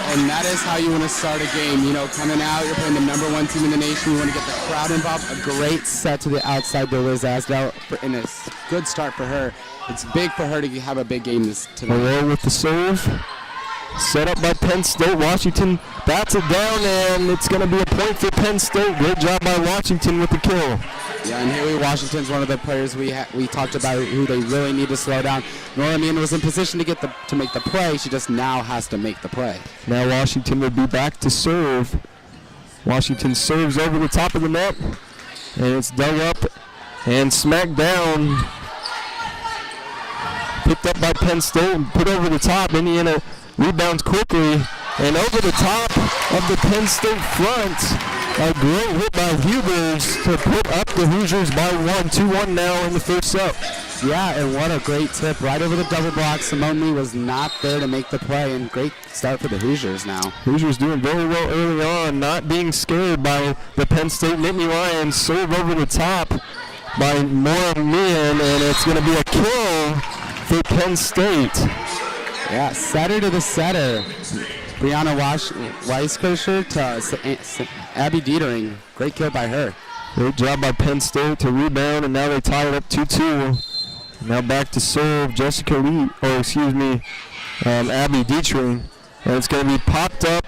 And that is how you want to start a game. You know, coming out, you're playing the #1 team in the nation. You want to get the crowd involved. A great set to the outside to Liz Asdell, and a good start for her. It's big for her to have a big game tonight. Away with the serve. Set up by Penn State. Washington bats it down, and it's going to be a point for Penn State. Great job by Washington with the kill. Yeah, and Haley Washington's one of the players we talked about who they really need to slow down. Nora Meehan was in position to make the play. She just now has to make the play. Now Washington will be back to serve. Washington serves over the top of the net, and it's dug up and smacked down. Picked up by Penn State and put over the top. Indiana rebounds quickly, and over the top of the Penn State front. A great hit by Hubers to put up the Hoosiers by 1. 2-1 now in the first set. Yeah, and what a great tip. Right over the double block. Simone Lee was not there to make the play, and great start for the Hoosiers now. Hoosiers doing very well early on, not being scared by the Penn State Nittany Lions. Serve over the top by Nora Meehan, and it's going to be a kill for Penn State. Yeah, setter to the setter. Brianna Weiskircher to Abby Dietering. Great kill by her. Great job by Penn State to rebound, and now they tie it up 2-2. Now back to serve Abby Dietering. And it's going to be popped up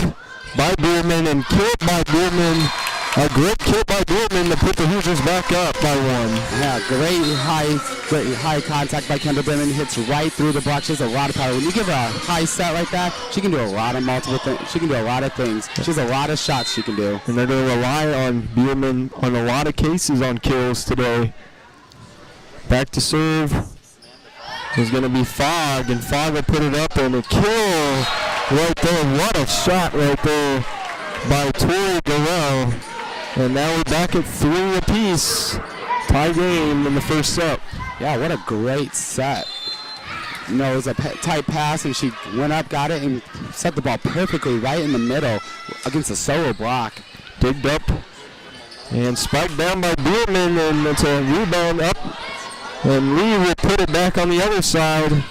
by Bierman and killed by Bierman. A great kill by Bierman to put the Hoosiers back up by 1. Yeah, great high contact by Kendall Bierman. Hits right through the block. She has a lot of power. When you give her a high set like that, she can do a lot of multiple things. She can do a lot of things. She has a lot of shots she can do. And they're going to rely on Bierman on a lot of cases on kills today. Back to serve is going to be Fogg, and Fogg will put it up, and a kill right there. What a shot right there by Tori Garrell. And now we're back at 3 apiece. Tie game in the first set. Yeah, what a great set. You know, it was a tight pass, and she went up, got it, and set the ball perfectly right in the middle against a solo block. Digged up and spiked down by Bierman, and it's a rebound up. And Lee will put it back on the other side.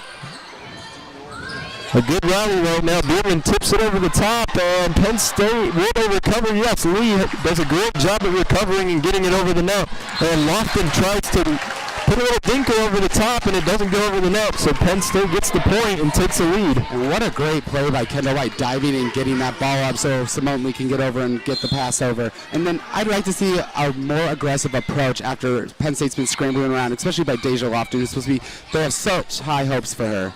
A good rally right now. Bierman tips it over the top, and Penn State, will they recover? Yes, Lee does a great job of recovering and getting it over the net. And Lofton tries to put a little dinker over the top, and it doesn't go over the net. So Penn State gets the point and takes the lead. And what a great play by Kendall White, diving and getting that ball up so Simone Lee can get over and get the pass over. And then I'd like to see a more aggressive approach after Penn State's been scrambling around, especially by Deja Lofton, who's supposed to be, they have such high hopes for her.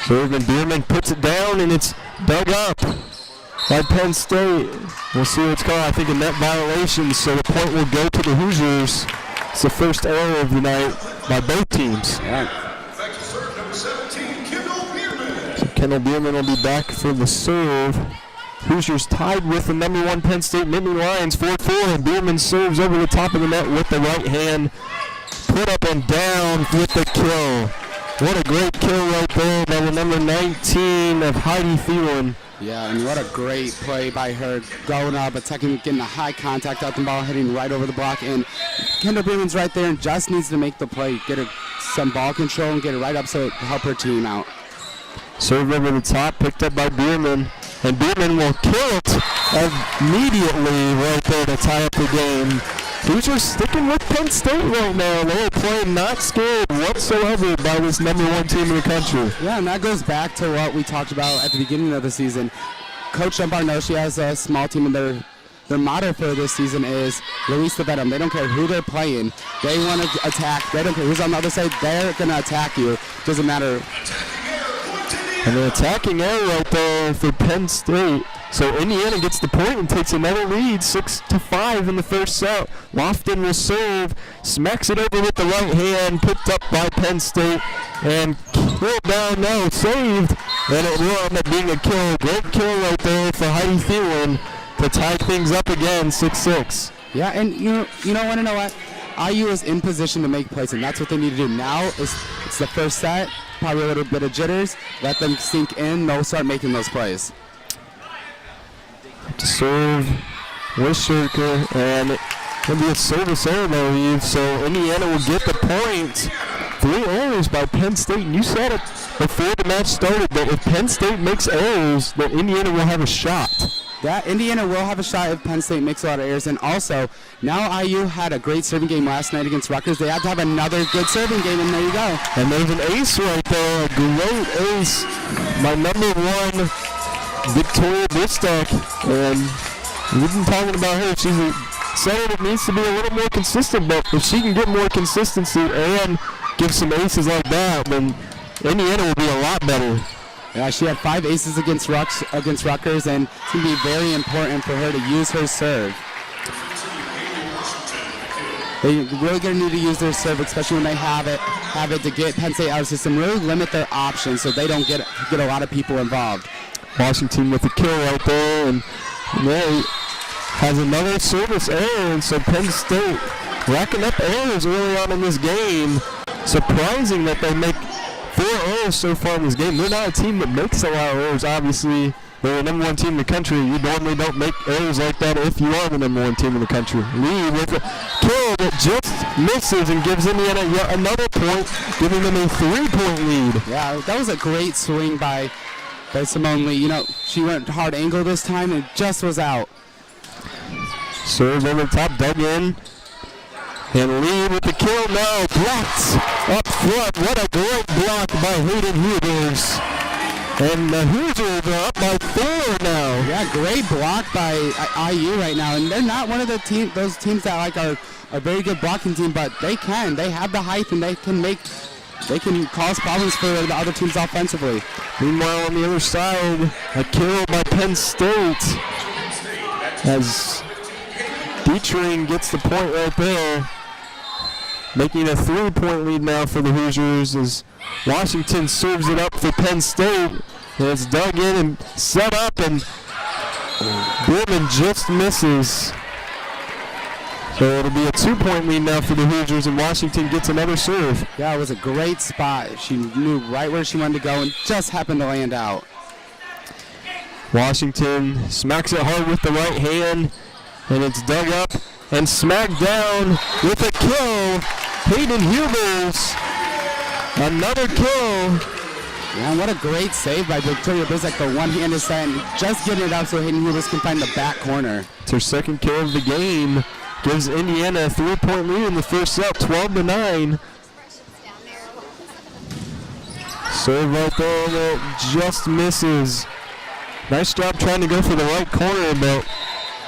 Serve, and Bierman puts it down, and it's dug up by Penn State. We'll see what's called. I think a net violation, so the point will go to the Hoosiers. It's the first error of the night by both teams. Yeah. So Kendall Bierman will be back for the serve. Hoosiers tied with the #1 Penn State Nittany Lions, 4-4, and Bierman serves over the top of the net with the right hand. Put up and down with the kill. What a great kill right there by the number 19 of Heidi Thielen. Yeah, and what a great play by her, going up, attacking, getting a high contact out the ball, hitting right over the block. And Kendall Bierman's right there and just needs to make the play, get her some ball control and get it right up so it help her team out. Serve over the top, picked up by Bierman. And Bierman will kill it immediately right there to tie up the game. Hoosiers sticking with Penn State right now. They're playing not scared whatsoever by this #1 team in the country. Yeah, and that goes back to what we talked about at the beginning of the season. Coach Dunbar knows she has a small team, and their motto for this season is release the venom. They don't care who they're playing. They want to attack. They don't care who's on the other side. They're going to attack you. Doesn't matter. And an attacking error right there for Penn State. So Indiana gets the point and takes another lead, 6-5 in the first set. Lofton will serve, smacks it over with the right hand, picked up by Penn State, and killed down now, saved, and it will end up being a kill. Great kill right there for Heidi Thielen to tie things up again, 6-6. Yeah, and you want to know what? IU is in position to make plays, and that's what they need to do. Now it's the first set, probably a little bit of jitters. Let them sink in, they'll start making those plays. To serve Wisherker, and it'll be a service error, I believe. So Indiana will get the point 3 errors by Penn State. And you said it before the match started that if Penn State makes errors, that Indiana will have a shot. Yeah, Indiana will have a shot if Penn State makes a lot of errors. And also, now IU had a great serving game last night against Rutgers. They have to have another good serving game, and there you go. And there's an ace right there, a great ace. My number 1, Victoria Bistek. And we've been talking about her. She's a center that needs to be a little more consistent, but if she can get more consistency and give some aces like that, then Indiana will be a lot better. Yeah, she had 5 aces against Rutgers, and it's going to be very important for her to use her serve. They're really going to need to use their serve, especially when they have it to get Penn State out of the system. Really limit their options so they don't get a lot of people involved. Washington with the kill right there, and they has another service error, and so Penn State racking up errors early on in this game. Surprising that they make 4 errors so far in this game. They're not a team that makes a lot of errors, obviously. They're the number 1 team in the country. You normally don't make errors like that if you are the number 1 team in the country. Lee with a kill that just misses and gives Indiana yet another point, giving them a 3-point lead. Yeah, that was a great swing by Simone Lee. You know, she went hard angle this time and just was out. Serves over the top, dug in. And Lee with the kill now, blocked up front. What a great block by Hayden Hughes. And the Hoosiers are up by 4 now. Yeah, great block by IU right now. And they're not one of those teams that like are a very good blocking team, but they have the height, and they can cause problems for the other teams offensively. Meanwhile, on the other side, a kill by Penn State as Dietrich gets the point right there, making a 3-point lead now for the Hoosiers as Washington serves it up for Penn State. And it's dug in and set up, and Bierman just misses. So it'll be a 2-point lead now for the Hoosiers, and Washington gets another serve. Yeah, it was a great spot. She knew right where she wanted to go and just happened to land out. Washington smacks it hard with the right hand, and it's dug up and smacked down with a kill. Hayden Hubers, another kill. Yeah, what a great save by Victoria Bisek. The one-handed set and just getting it up so Hayden Hubers can find the back corner. It's her 2nd kill of the game. Gives Indiana a 3-point lead in the first set, 12-9. Serve right there that just misses. Nice job trying to go for the right corner, but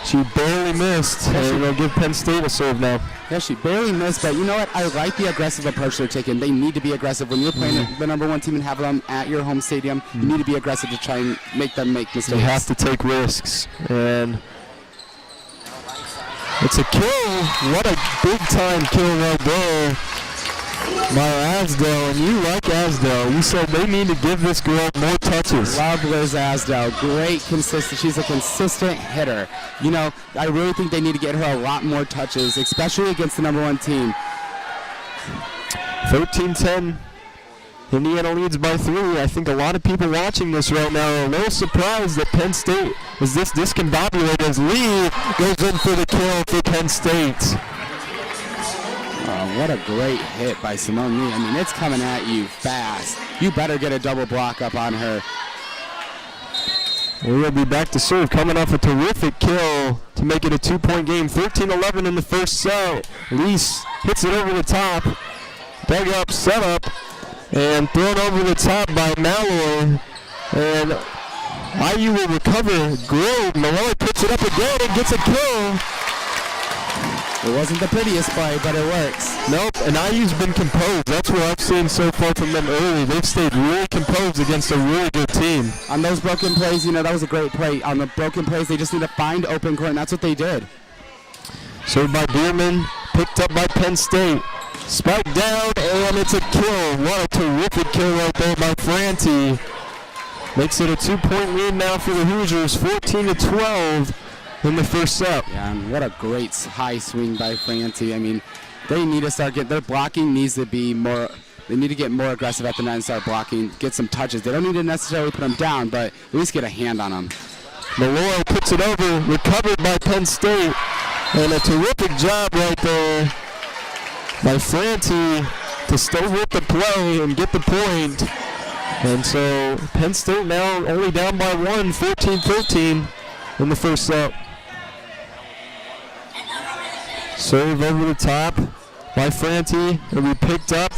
she barely missed. And they'll give Penn State a serve now. Yeah, she barely missed, but you know what? I like the aggressive approach they're taking. They need to be aggressive. When you're playing the number 1 team and have them at your home stadium, you need to be aggressive to try and make them make mistakes. You have to take risks. And it's a kill. What a big-time kill right there by Asdell. And you like Asdell. You said they need to give this girl more touches. Love Liz Asdell. Great, consistent. She's a consistent hitter. You know, I really think they need to get her a lot more touches, especially against the number 1 team. 13-10. Indiana leads by 3. I think a lot of people watching this right now are a little surprised that Penn State is this discombobulated as Lee goes in for the kill for Penn State. What a great hit by Simone Lee. I mean, it's coming at you fast. You better get a double block up on her. We'll be back to serve, coming off a terrific kill to make it a 2-point game. 13-11 in the first set. Lee hits it over the top. Dug up, set up, and thrown over the top by Malloy. And IU will recover. Grove, Malloy puts it up again and gets a kill. It wasn't the prettiest play, but it works. Nope, and IU's been composed. That's what I've seen so far from them early. They've stayed really composed against a really good team. On those broken plays, you know, that was a great play. On the broken plays, they just need to find open court, and that's what they did. Served by Bierman, picked up by Penn State. Spiked down, and it's a kill. What a terrific kill right there by Franti. Makes it a 2-point lead now for the Hoosiers, 14-12 in the first set. Yeah, and what a great high swing by Franti. I mean, they need to start their blocking needs to be more. They need to get more aggressive at the net and start blocking, get some touches. They don't need to necessarily put them down, but at least get a hand on them. Malloy puts it over, recovered by Penn State, and a terrific job right there by Franti to stay with the play and get the point. And so Penn State now only down by one, 14-13 in the first set. Serve over the top by Franti. It'll be picked up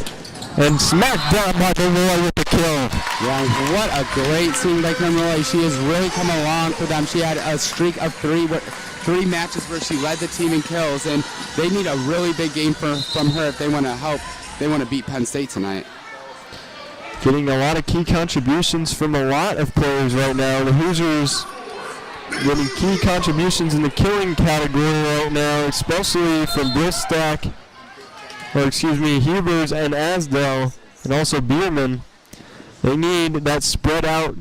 and smacked down by Malloy with the kill. Yeah, what a great scene by Malloy. She has really come along for them. She had a streak of three matches where she led the team in kills, and they need a really big game from her if they want to help. They want to beat Penn State tonight. Getting a lot of key contributions from a lot of players right now. The Hoosiers getting key contributions in the killing category right now, especially from Hubers and Asdell, and also Bierman. They need that spread out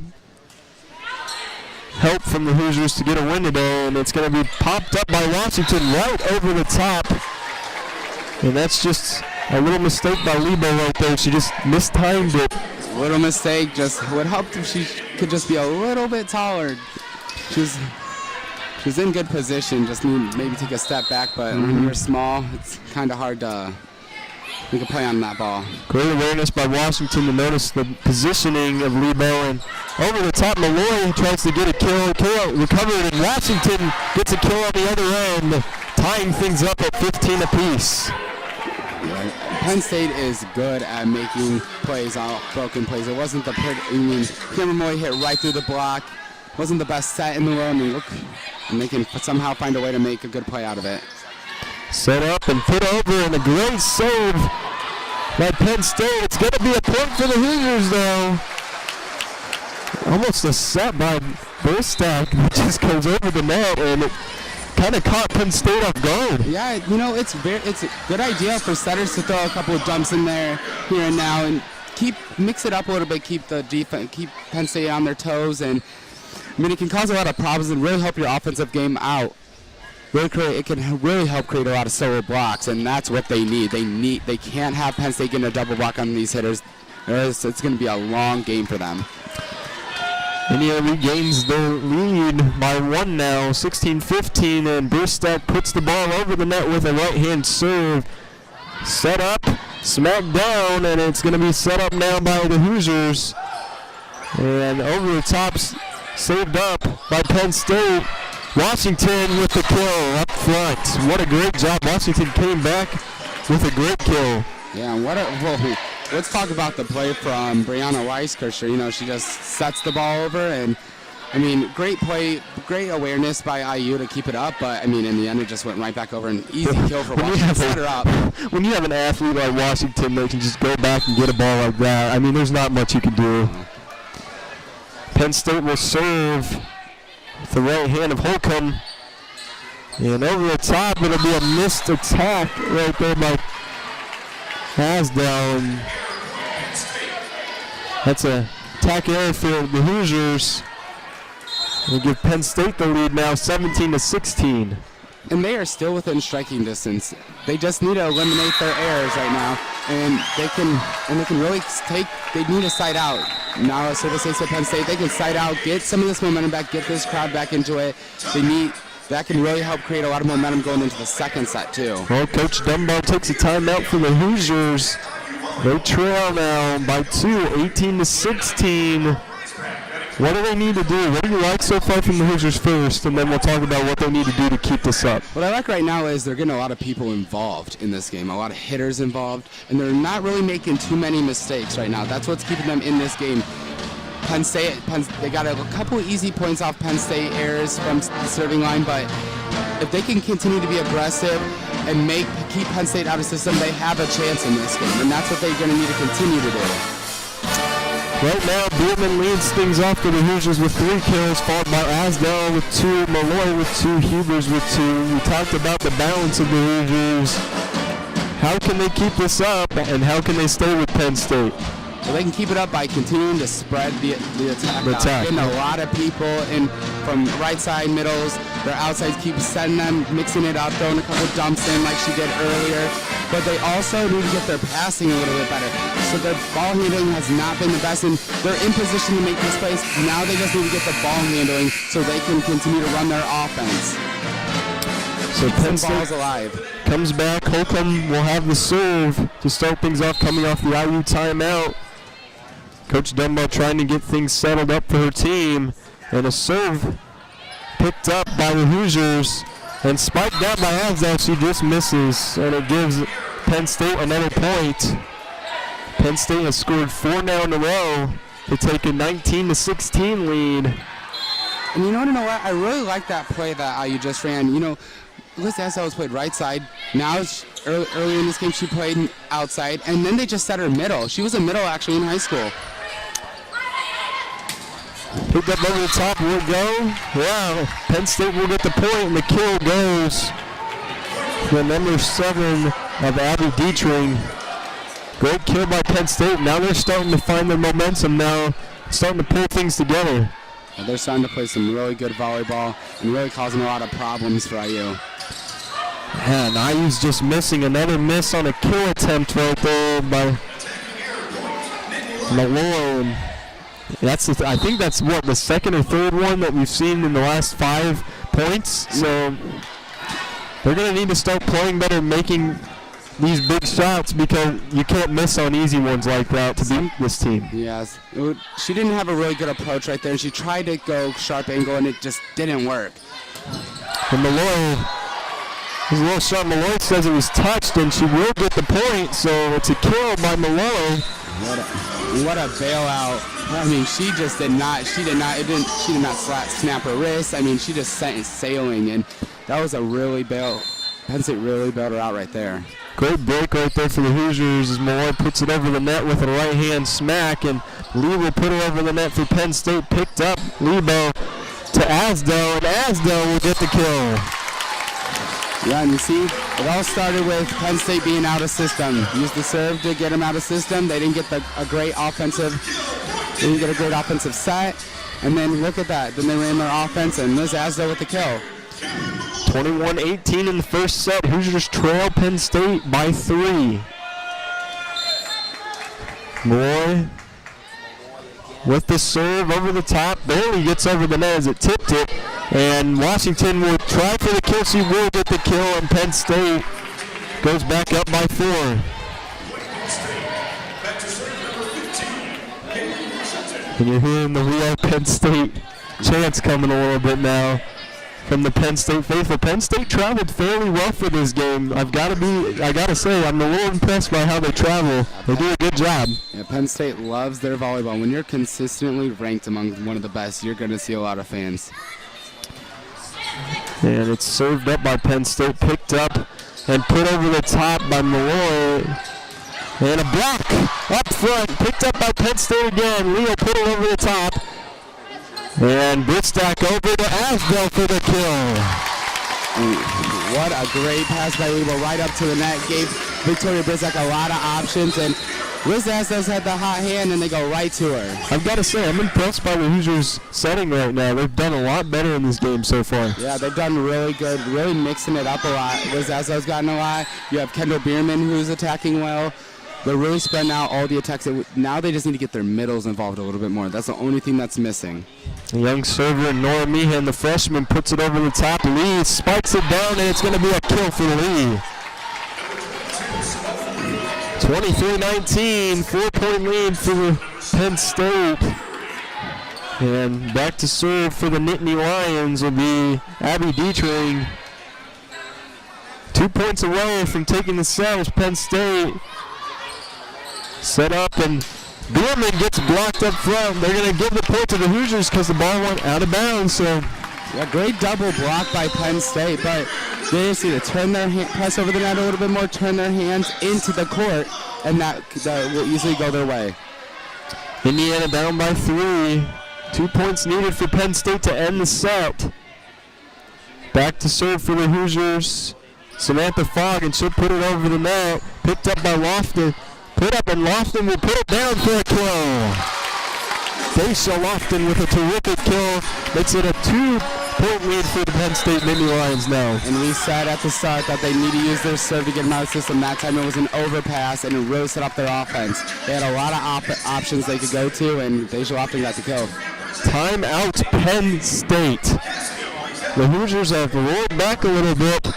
help from the Hoosiers to get a win today, and it's going to be popped up by Washington right over the top. And that's just a little mistake by Lebo right there. She just mistimed it. Little mistake. Just would help if she could just be a little bit taller. She's in good position. Just need maybe take a step back. But when you're small, it's kind of hard to make a play on that ball. Great awareness by Washington to notice the positioning of Lebo, and over the top, Malloy tries to get a kill. Recovered, and Washington gets a kill on the other end, tying things up at 15 apiece. Penn State is good at making plays out broken plays. It wasn't the pretty. Cameron Moy hit right through the block. Wasn't the best set in the world, and they can somehow find a way to make a good play out of it. Set up and put over, and a great save by Penn State. It's going to be a point for the Hoosiers, though. Almost a set by Burstack, which just goes over the net, and it kind of caught Penn State off guard. Yeah, it's a good idea for setters to throw a couple of jumps in there here and now, and mix it up a little bit, keep Penn State on their toes, and it can cause a lot of problems and really help your offensive game out. It can really help create a lot of solo blocks, and that's what they need. They can't have Penn State getting a double block on these hitters. It's going to be a long game for them. Indiana regains their lead by one now, 16-15, and Burstack puts the ball over the net with a right-hand serve. Set up, smacked down, and it's going to be set up now by the Hoosiers. And over the top, saved up by Penn State. Washington with the kill up front. What a great job. Washington came back with a great kill. Yeah, let's talk about the play from Brianna Weiskircher. She just sets the ball over, and great play, great awareness by IU to keep it up, but in the end it just went right back over. An easy kill for Washington. Set her up. When you have an athlete like Washington that can just go back and get a ball like that, there's not much you can do. Penn State will serve with the right hand of Holcomb. And over the top, it'll be a missed attack right there by Asdell. And that's a attack error for the Hoosiers. We'll give Penn State the lead now, 17-16. And they are still within striking distance. They just need to eliminate their errors right now, and they can really they need to side out. Now, Service State to Penn State, they can side out, get some of this momentum back, get this crowd back into it. That can really help create a lot of momentum going into the second set, too. Well, Coach Dunbar takes a timeout for the Hoosiers. They trail now by 2, 18-16. What do they need to do? What do you like so far from the Hoosiers first, and then we'll talk about what they need to do to keep this up. What I like right now is they're getting a lot of people involved in this game, a lot of hitters involved, and they're not really making too many mistakes right now. That's what's keeping them in this game. Penn State, they got a couple of easy points off Penn State errors from the serving line, but if they can continue to be aggressive and keep Penn State out of the system, they have a chance in this game, and that's what they're going to need to continue to do. Right now, Bierman leads things off for the Hoosiers with 3 kills, followed by Asdell with 2, Malloy with 2, Hubers with 2. We talked about the balance of the Hoosiers. How can they keep this up, and how can they stay with Penn State? Well, they can keep it up by continuing to spread the attack out. Getting a lot of people in from right side, middles, their outsides, keep setting them, mixing it up, throwing a couple dumps in like she did earlier. But they also need to get their passing a little bit better. So their ball handling has not been the best, and they're in position to make this plays. Now they just need to get the ball handling so they can continue to run their offense. So Penn Some balls State alive. comes back. Holcomb will have the serve to start things off coming off the IU timeout. Coach Dunbar trying to get things settled up for her team. And a serve picked up by the Hoosiers and spiked down by Asdale. She just misses, and it gives Penn State another point. Penn State has scored 4 now in a row to take a 19-16 lead. And you know what? I really like that play that IU just ran. You know, Liz Asdale was played right side. Now, early in this game, she played outside, and then they just set her middle. She was a middle, actually, in high school. Picked up over the top, will go. Yeah, Penn State will get the point, and the kill goes to number 7 of Abby Dietrich. Great kill by Penn State. Now they're starting to find their momentum now, starting to pull things together. They're starting to play some really good volleyball and really causing a lot of problems for IU. And IU's just missing another miss on a kill attempt right there by Malone. I think that's what, the second or third one that we've seen in the last 5 points. So they're going to need to start playing better, making these big shots, because you can't miss on easy ones like that to beat this team. Yes. She didn't have a really good approach right there. She tried to go sharp angle, and it just didn't work. And Malloy, his little shot, Malloy says it was touched, and she will get the point, so it's a kill by Malloy. What a bailout. I mean, she did not snap her wrist. I mean, she just sent it sailing, and that was a really Penn State really bailed her out right there. Great break right there for the Hoosiers as Malloy puts it over the net with a right-hand smack, and Lee will put it over the net for Penn State. Picked up Lebo to Asdale, and Asdale will get the kill. Yeah, and you see, it all started with Penn State being out of system. Used the serve to get them out of system. They didn't get a great offensive set. And then look at that. Then they ran their offense, and Liz Asdale with the kill. 21-18 in the first set. Hoosiers trail Penn State by 3. Malloy with the serve over the top. Barely gets over the net as it tipped it. And Washington will try for the kill. She will get the kill, and Penn State goes back up by 4. And you're hearing the We Are Penn State chants coming a little bit now from the Penn State faithful. Penn State traveled fairly well for this game. I gotta say, I'm a little impressed by how they travel. They do a good job. Yeah, Penn State loves their volleyball. When you're consistently ranked among one of the best, you're going to see a lot of fans. And it's served up by Penn State, picked up and put over the top by Malloy. And a block up front, picked up by Penn State again. Leo put it over the top. And Britzstack over to Asdale for the kill. What a great pass by Lebo right up to the net. Gave Victoria Britzstack a lot of options. And Liz Asdale's had the hot hand, and they go right to her. I've got to say, I'm impressed by the Hoosiers setting right now. They've done a lot better in this game so far. Yeah, they've done really good, really mixing it up a lot. Liz Asdale's gotten a lot. You have Kendall Bierman, who's attacking well. They're really spreading out all the attacks. Now they just need to get their middles involved a little bit more. That's the only thing that's missing. The young server, Nora Meehan, the freshman, puts it over the top. Lee spikes it down, and it's going to be a kill for Lee. 23-19, 4-point lead for Penn State. And back to serve for the Nittany Lions will be Abby Dietrich. 2 points away from taking the set with Penn State. Set up, and Bierman gets blocked up front. They're going to give the point to the Hoosiers because the ball went out of bounds. So, yeah, great double block by Penn State, but they just need to turn their press over the net a little bit more, turn their hands into the court, and that will easily go their way. Indiana down by 3. 2 points needed for Penn State to end the set. Back to serve for the Hoosiers. Samantha Fogg, and she'll put it over the net. Picked up by Lofton. Put up, and Lofton will put it down for a kill. Daisha Lofton with a terrific kill. Makes it a 2-point lead for the Penn State Nittany Lions now. And we said at the start that they need to use their serve to get them out of the system. That time it was an overpass, and it really set up their offense. They had a lot of options they could go to, and Daisha Lofton got the kill. Timeout Penn State. The Hoosiers have rolled back a little bit.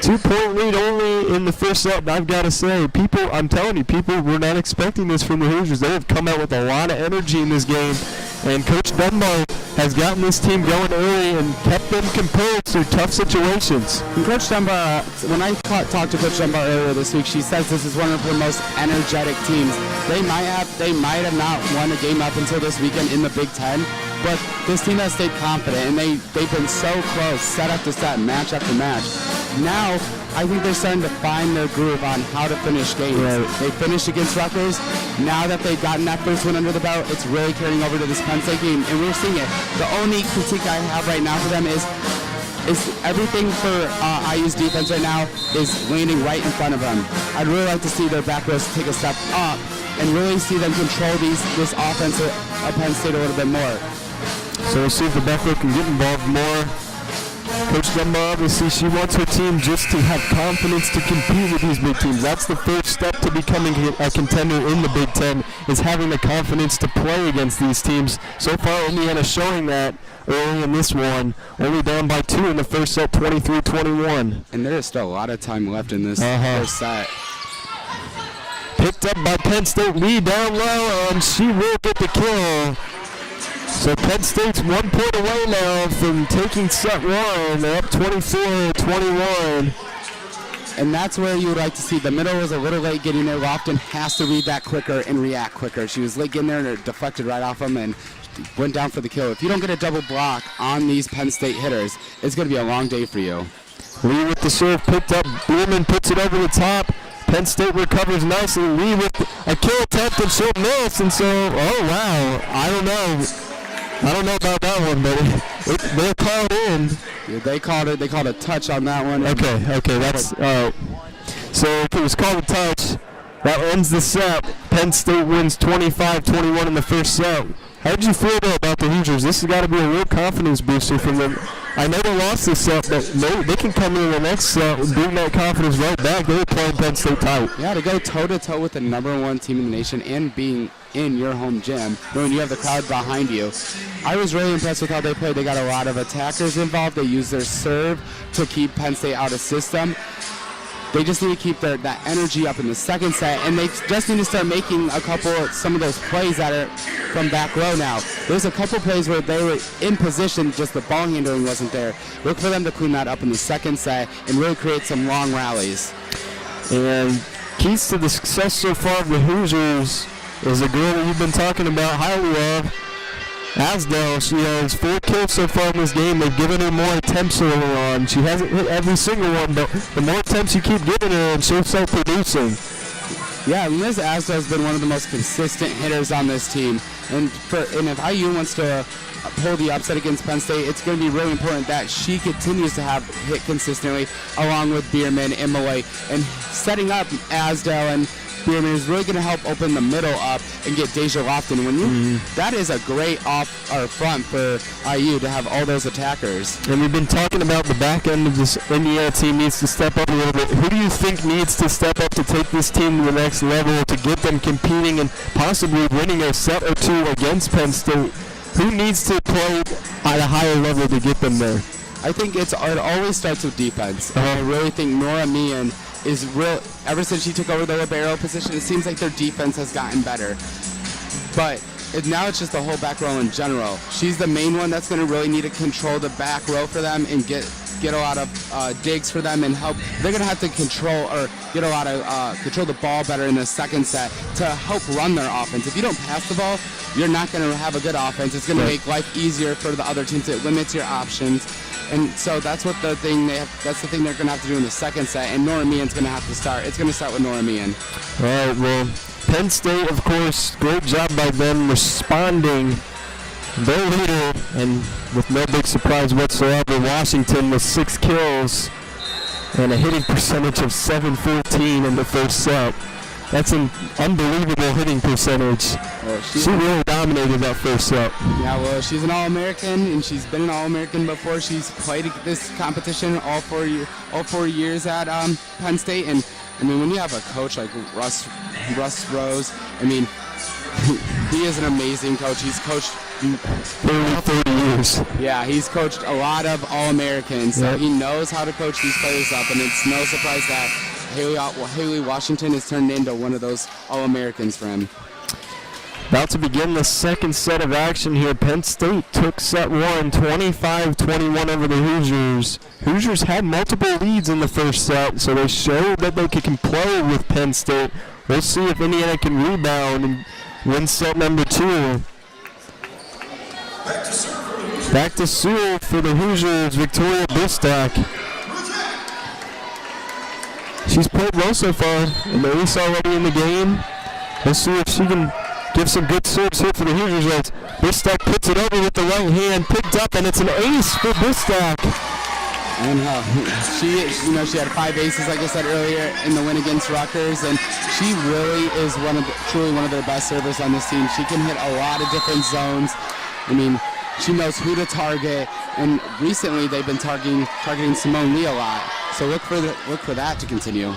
2-point lead only in the first set. I've got to say, I'm telling you, people were not expecting this from the Hoosiers. They have come out with a lot of energy in this game, and Coach Dunbar has gotten this team going early and kept them composed through tough situations. And Coach Dunbar, when I talked to Coach Dunbar earlier this week, she says this is one of her most energetic teams. They might have not won a game up until this weekend in the Big Ten, but this team has stayed confident, and they've been so close, set after set, match after match. Now, I think they're starting to find their groove on how to finish games. Right. They finished against Rutgers. Now that they've gotten that first win under the belt, it's really carrying over to this Penn State game, and we're seeing it. The only critique I have right now for them is everything for IU's defense right now is landing right in front of them. I'd really like to see their back rows take a step up and really see them control this offense of Penn State a little bit more. So we'll see if the back row can get involved more. Coach Dunbar, obviously, she wants her team just to have confidence to compete with these big teams. That's the first step to becoming a contender in the Big Ten, is having the confidence to play against these teams. So far, Indiana showing that early in this one, only down by 2 in the first set, 23-21. And there is still a lot of time left in this first set. Picked up by Penn State, lead down low, and she will get the kill. So Penn State's 1 point away now from taking set 1. They're up 24-21. And that's where you would like to see. The middle was a little late getting there. Lofton has to read that quicker and react quicker. She was late getting there and it deflected right off them and went down for the kill. If you don't get a double block on these Penn State hitters, it's going to be a long day for you. Lee with the serve picked up. Bierman puts it over the top. Penn State recovers nicely. Lee with a kill attempt and she'll miss. And so, oh wow, I don't know about that one, but they're called in. Yeah, they called a touch on that one. Okay, that's so if it was called a touch, that ends the set. Penn State wins 25-21 in the first set. How did you feel though about the Hoosiers? This has got to be a real confidence booster from them. I know they lost this set, but they can come in the next set and bring that confidence right back. They're playing Penn State tight. Yeah, to go toe-to-toe with the #1 team in the nation and being in your home gym, knowing you have the crowd behind you. I was really impressed with how they played. They got a lot of attackers involved. They used their serve to keep Penn State out of system. They just need to keep that energy up in the second set, and they just need to start making some of those plays that are from back row now. There's a couple plays where they were in position, just the ball handling wasn't there. Look for them to clean that up in the second set and really create some long rallies. And keys to the success so far of the Hoosiers is a girl that you've been talking about highly of, Asdell. She has 4 kills so far in this game. They've given her more attempts early on. She hasn't hit every single one, but the more attempts you keep giving her, and she'll start producing. Yeah, Liz Asdell has been one of the most consistent hitters on this team. And if IU wants to pull the upset against Penn State, it's going to be really important that she continues to have hit consistently, along with Bierman and Malloy. And setting up Asdell and Bierman is really going to help open the middle up and get Deja Lofton. That is a great front for IU to have all those attackers. And we've been talking about the back end of this Indiana team needs to step up a little bit. Who do you think needs to step up to take this team to the next level, to get them competing and possibly winning a set or 2 against Penn State? Who needs to play at a higher level to get them there? I think it always starts with defense. I really think Nora Meehan is real. Ever since she took over the libero position, it seems like their defense has gotten better. But now it's just the whole back row in general. She's the main one that's going to really need to control the back row for them and get a lot of digs for them and help. They're going to have to control the ball better in the second set to help run their offense. If you don't pass the ball, you're not going to have a good offense. It's going to make life easier for the other teams. It limits your options. And so that's the thing they're going to have to do in the second set, and Nora Meehan's going to have to start. It's going to start with Nora Meehan. All right, well, Penn State, of course, great job by them responding. Their leader, and with no big surprise whatsoever, Washington with 6 kills and a hitting percentage of .714 in the first set. That's an unbelievable hitting percentage. Well, she really dominated that first set. Yeah, well, she's an All-American, and she's been an All-American before. She's played this competition all 4 years at Penn State. And, I mean, when you have a coach like Russ Rose, I mean, He is an amazing coach. He's coached 30 years. Yeah, he's coached a lot of All-Americans, so he knows how to coach these players up, and it's no surprise that Haley Washington has turned into one of those All-Americans for him. About to begin the second set of action here. Penn State took set one, 25-21 over the Hoosiers. Hoosiers had multiple leads in the first set, so they showed that they could play with Penn State. We'll see if Indiana can rebound and win set number two. Back to serve for the Hoosiers, Victoria Bistak. She's played well so far, and the ace already in the game. We'll see if she can give some good serves here for the Hoosiers. Bistak puts it over with the right hand, picked up, and it's an ace for Bistak. And she had 5 aces, like I said earlier, in the win against Rutgers, and she really is truly one of their best servers on this team. She can hit a lot of different zones. I mean, she knows who to target, and recently they've been targeting Simone Lee a lot. So look for that to continue.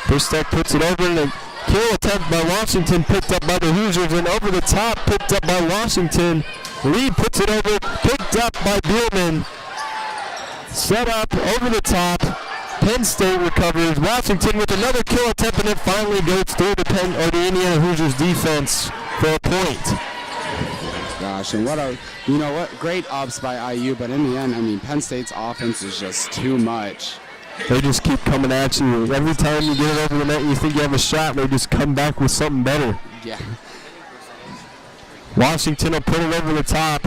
Bistak puts it over, and a kill attempt by Washington, picked up by the Hoosiers, and over the top, picked up by Washington. Lee puts it over, picked up by Bierman. Set up over the top. Penn State recovers. Washington with another kill attempt, and it finally goes through the Indiana Hoosiers defense for a point. Gosh, and what great ups by IU, but in the end, I mean, Penn State's offense is just too much. They just keep coming at you. Every time you get it over the net and you think you have a shot, they just come back with something better. Yeah. Washington will put it over the top.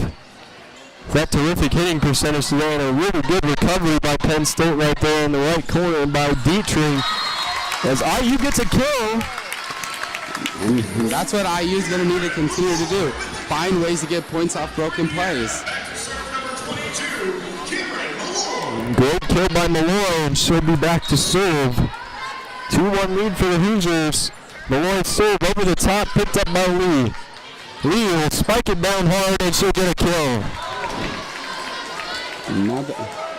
That terrific hitting percentage today, and a really good recovery by Penn State right there in the right corner by Dietrich. As IU gets a kill. And that's what IU's going to need to continue to do. Find ways to get points off broken plays. Great kill by Malloy, and she'll be back to serve. 2-1 lead for the Hoosiers. Malloy serve over the top, picked up by Lee. Lee will spike it down hard, and she'll get a kill.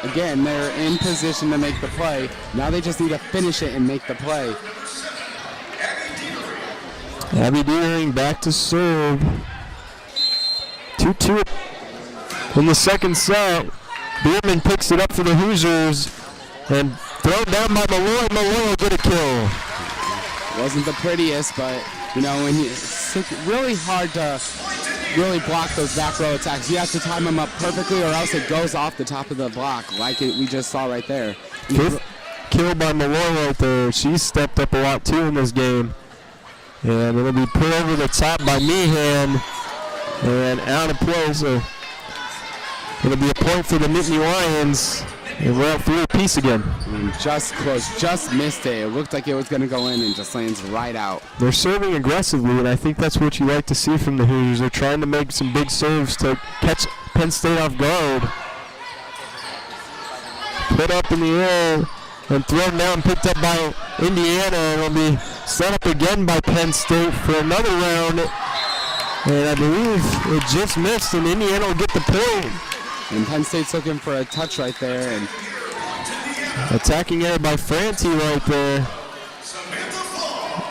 Again, they're in position to make the play. Now they just need to finish it and make the play. Abby Deering back to serve. 2-2 in the second set. Bierman picks it up for the Hoosiers and thrown down by Malloy. Malloy will get a kill. Wasn't the prettiest, but it's really hard to really block those back row attacks. You have to time them up perfectly, or else it goes off the top of the block, like we just saw right there. Kill by Malloy right there. She's stepped up a lot too in this game. And it'll be put over the top by Meehan and out of play. So it'll be a point for the Nittany Lions. And we're at 3 apiece again. Just close, just missed it. It looked like it was going to go in and just lands right out. They're serving aggressively, and I think that's what you like to see from the Hoosiers. They're trying to make some big serves to catch Penn State off guard. Put up in the air and thrown down, picked up by Indiana, and will be set up again by Penn State for another round. And I believe it just missed, and Indiana will get the point. And Penn State's looking for a touch right there. And attacking error by Franti right there.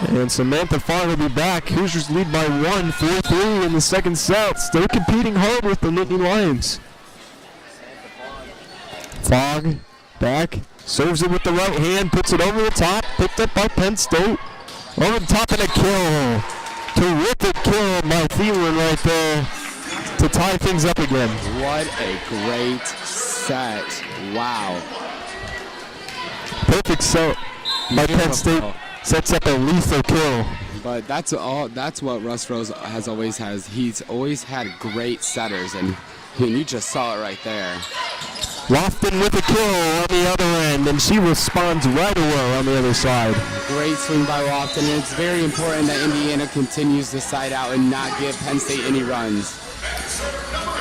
And Samantha Fogg will be back. Hoosiers lead by 1, 4-3 in the second set. Still competing hard with the Nittany Lions. Fogg back. Serves it with the right hand. Puts it over the top. Picked up by Penn State. Over the top and a kill. Terrific kill by Thielen right there to tie things up again. What a great set. Wow. Perfect set by Penn State. Sets up a lethal kill. But that's what Russ Rose has. He's always had great setters, and you just saw it right there. Lofton with a kill on the other end, and she responds right away on the other side. Great swing by Lofton, and it's very important that Indiana continues to side out and not give Penn State any runs.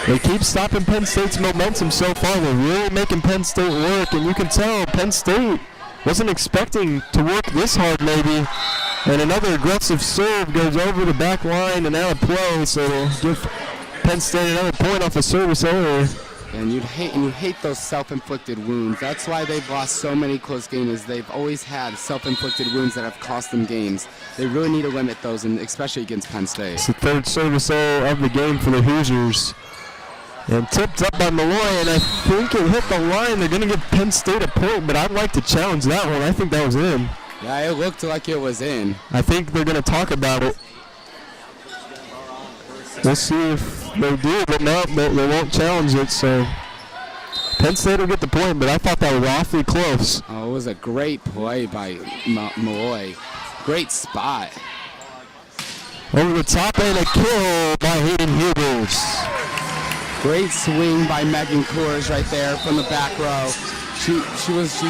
They keep stopping Penn State's momentum so far. They're really making Penn State work, and you can tell Penn State wasn't expecting to work this hard maybe. And another aggressive serve goes over the back line and out of play, so it'll give Penn State another point off a service error. And you hate those self-inflicted wounds. That's why they've lost so many close games. They've always had self-inflicted wounds that have cost them games. They really need to limit those, and especially against Penn State. It's the third service error of the game for the Hoosiers. And tipped up by Malloy, and I think it hit the line. They're going to give Penn State a point, but I'd like to challenge that one. I think that was in. Yeah, it looked like it was in. I think they're going to talk about it. We'll see if they do, but no, they won't challenge it, so Penn State will get the point, but I thought that was awfully close. Oh, it was a great play by Malloy. Great spot. Over the top and a kill by Hayden Hubers. Great swing by Megan Coors right there from the back row. She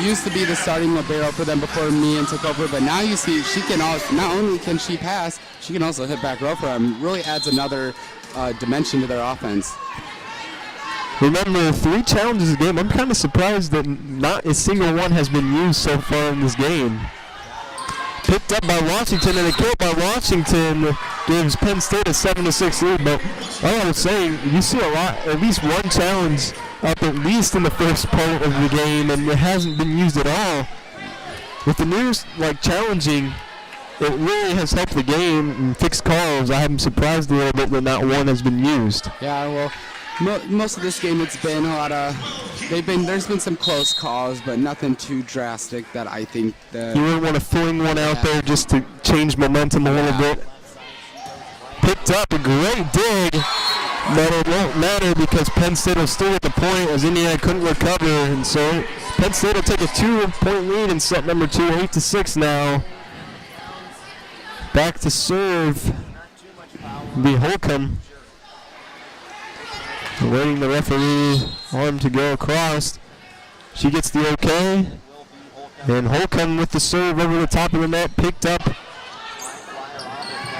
used to be the starting libero for them before Meehan took over, but now you see she can also, not only can she pass, she can also hit back row for them. Really adds another dimension to their offense. Remember, 3 challenges a game. I'm kind of surprised that not a single one has been used so far in this game. Picked up by Washington, and a kill by Washington gives Penn State a 7-6 lead. But like I was saying, you see a lot, at least one challenge up at least in the first part of the game, and it hasn't been used at all. With the news like challenging, it really has helped the game and fixed calls. I'm surprised a little bit that not one has been used. Yeah, well, most of this game it's been a lot of, there's been some close calls, but nothing too drastic that I think that. You wouldn't want to fling one out there just to change momentum a little bit. Picked up a great dig. But it won't matter because Penn State will still get the point as Indiana couldn't recover. And so Penn State will take a 2-point lead in set number 2, 8-6 now. Back to serve be Holcomb. Waiting the referee arm to go across. She gets the okay. And Holcomb with the serve over the top of the net, picked up.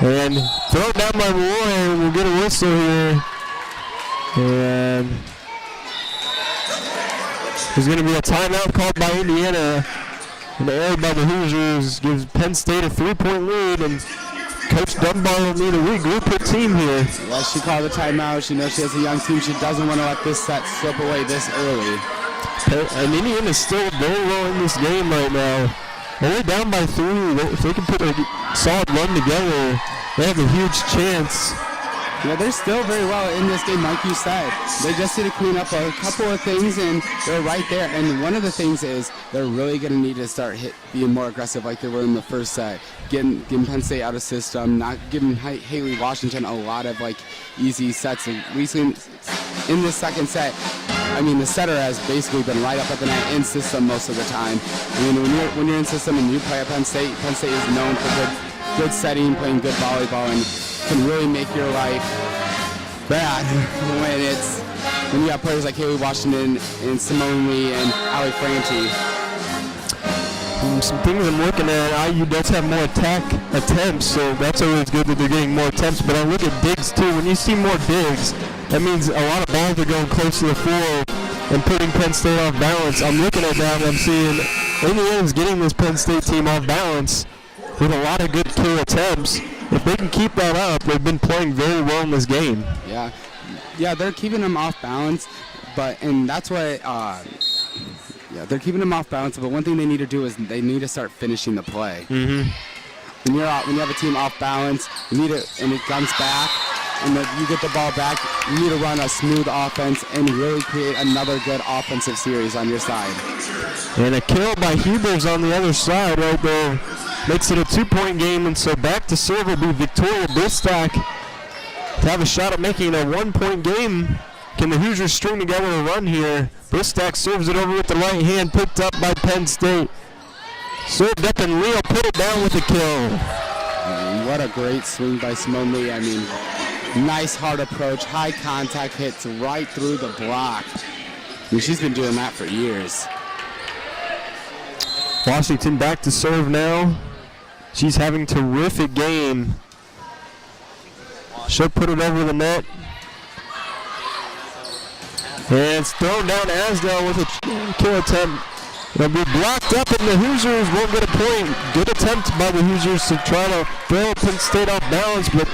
And thrown down by Malloy. We'll get a whistle here. And there's going to be a timeout called by Indiana. And the error by the Hoosiers gives Penn State a 3-point lead. And Coach Dunbar will need to regroup her team here. Yeah, she called a timeout. She knows she has a young team. She doesn't want to let this set slip away this early. And Indiana is still very well in this game right now. Only down by 3. If they can put a solid run together, they have a huge chance. Yeah, they're still very well in this game, like you said. They just need to clean up a couple of things, and they're right there. And one of the things is they're really going to need to start being more aggressive like they were in the first set. Getting Penn State out of system, not giving Haley Washington a lot of easy sets. And recently, in this second set, I mean, the setter has basically been right up at the net in system most of the time. I mean, when you're in system and you play at Penn State is known for good setting, playing good volleyball, and can really make your life bad when you have players like Haley Washington and Simone Lee and Ali Franchi. Some things I'm looking at, IU does have more attack attempts, so that's always good that they're getting more attempts. But I look at digs too. When you see more digs, that means a lot of balls are going close to the floor and putting Penn State off balance. I'm looking at that and I'm seeing Indiana's getting this Penn State team off balance with a lot of good kill attempts. If they can keep that up, they've been playing very well in this game. Yeah, they're keeping them off balance, and that's why. They're keeping them off balance. But one thing they need to do is they need to start finishing the play. Mm-hmm. When you have a team off balance, you need it, and it comes back, and you get the ball back. You need to run a smooth offense and really create another good offensive series on your side. And a kill by Hubers on the other side right there. Makes it a 2-point game, and so back to serve will be Victoria Bristack to have a shot at making it a 1-point game. Can the Hoosiers string together a run here? Bristack serves it over with the right hand, picked up by Penn State. Served up, and Leo put it down with a kill. What a great swing by Simone Lee. I mean, nice hard approach, high contact hits right through the block. I mean, she's been doing that for years. Washington back to serve now. She's having a terrific game. She'll put it over the net. And it's thrown down Asdale with a kill attempt. It'll be blocked up, and the Hoosiers won't get a point. Good attempt by the Hoosiers to try to throw Penn State off balance, but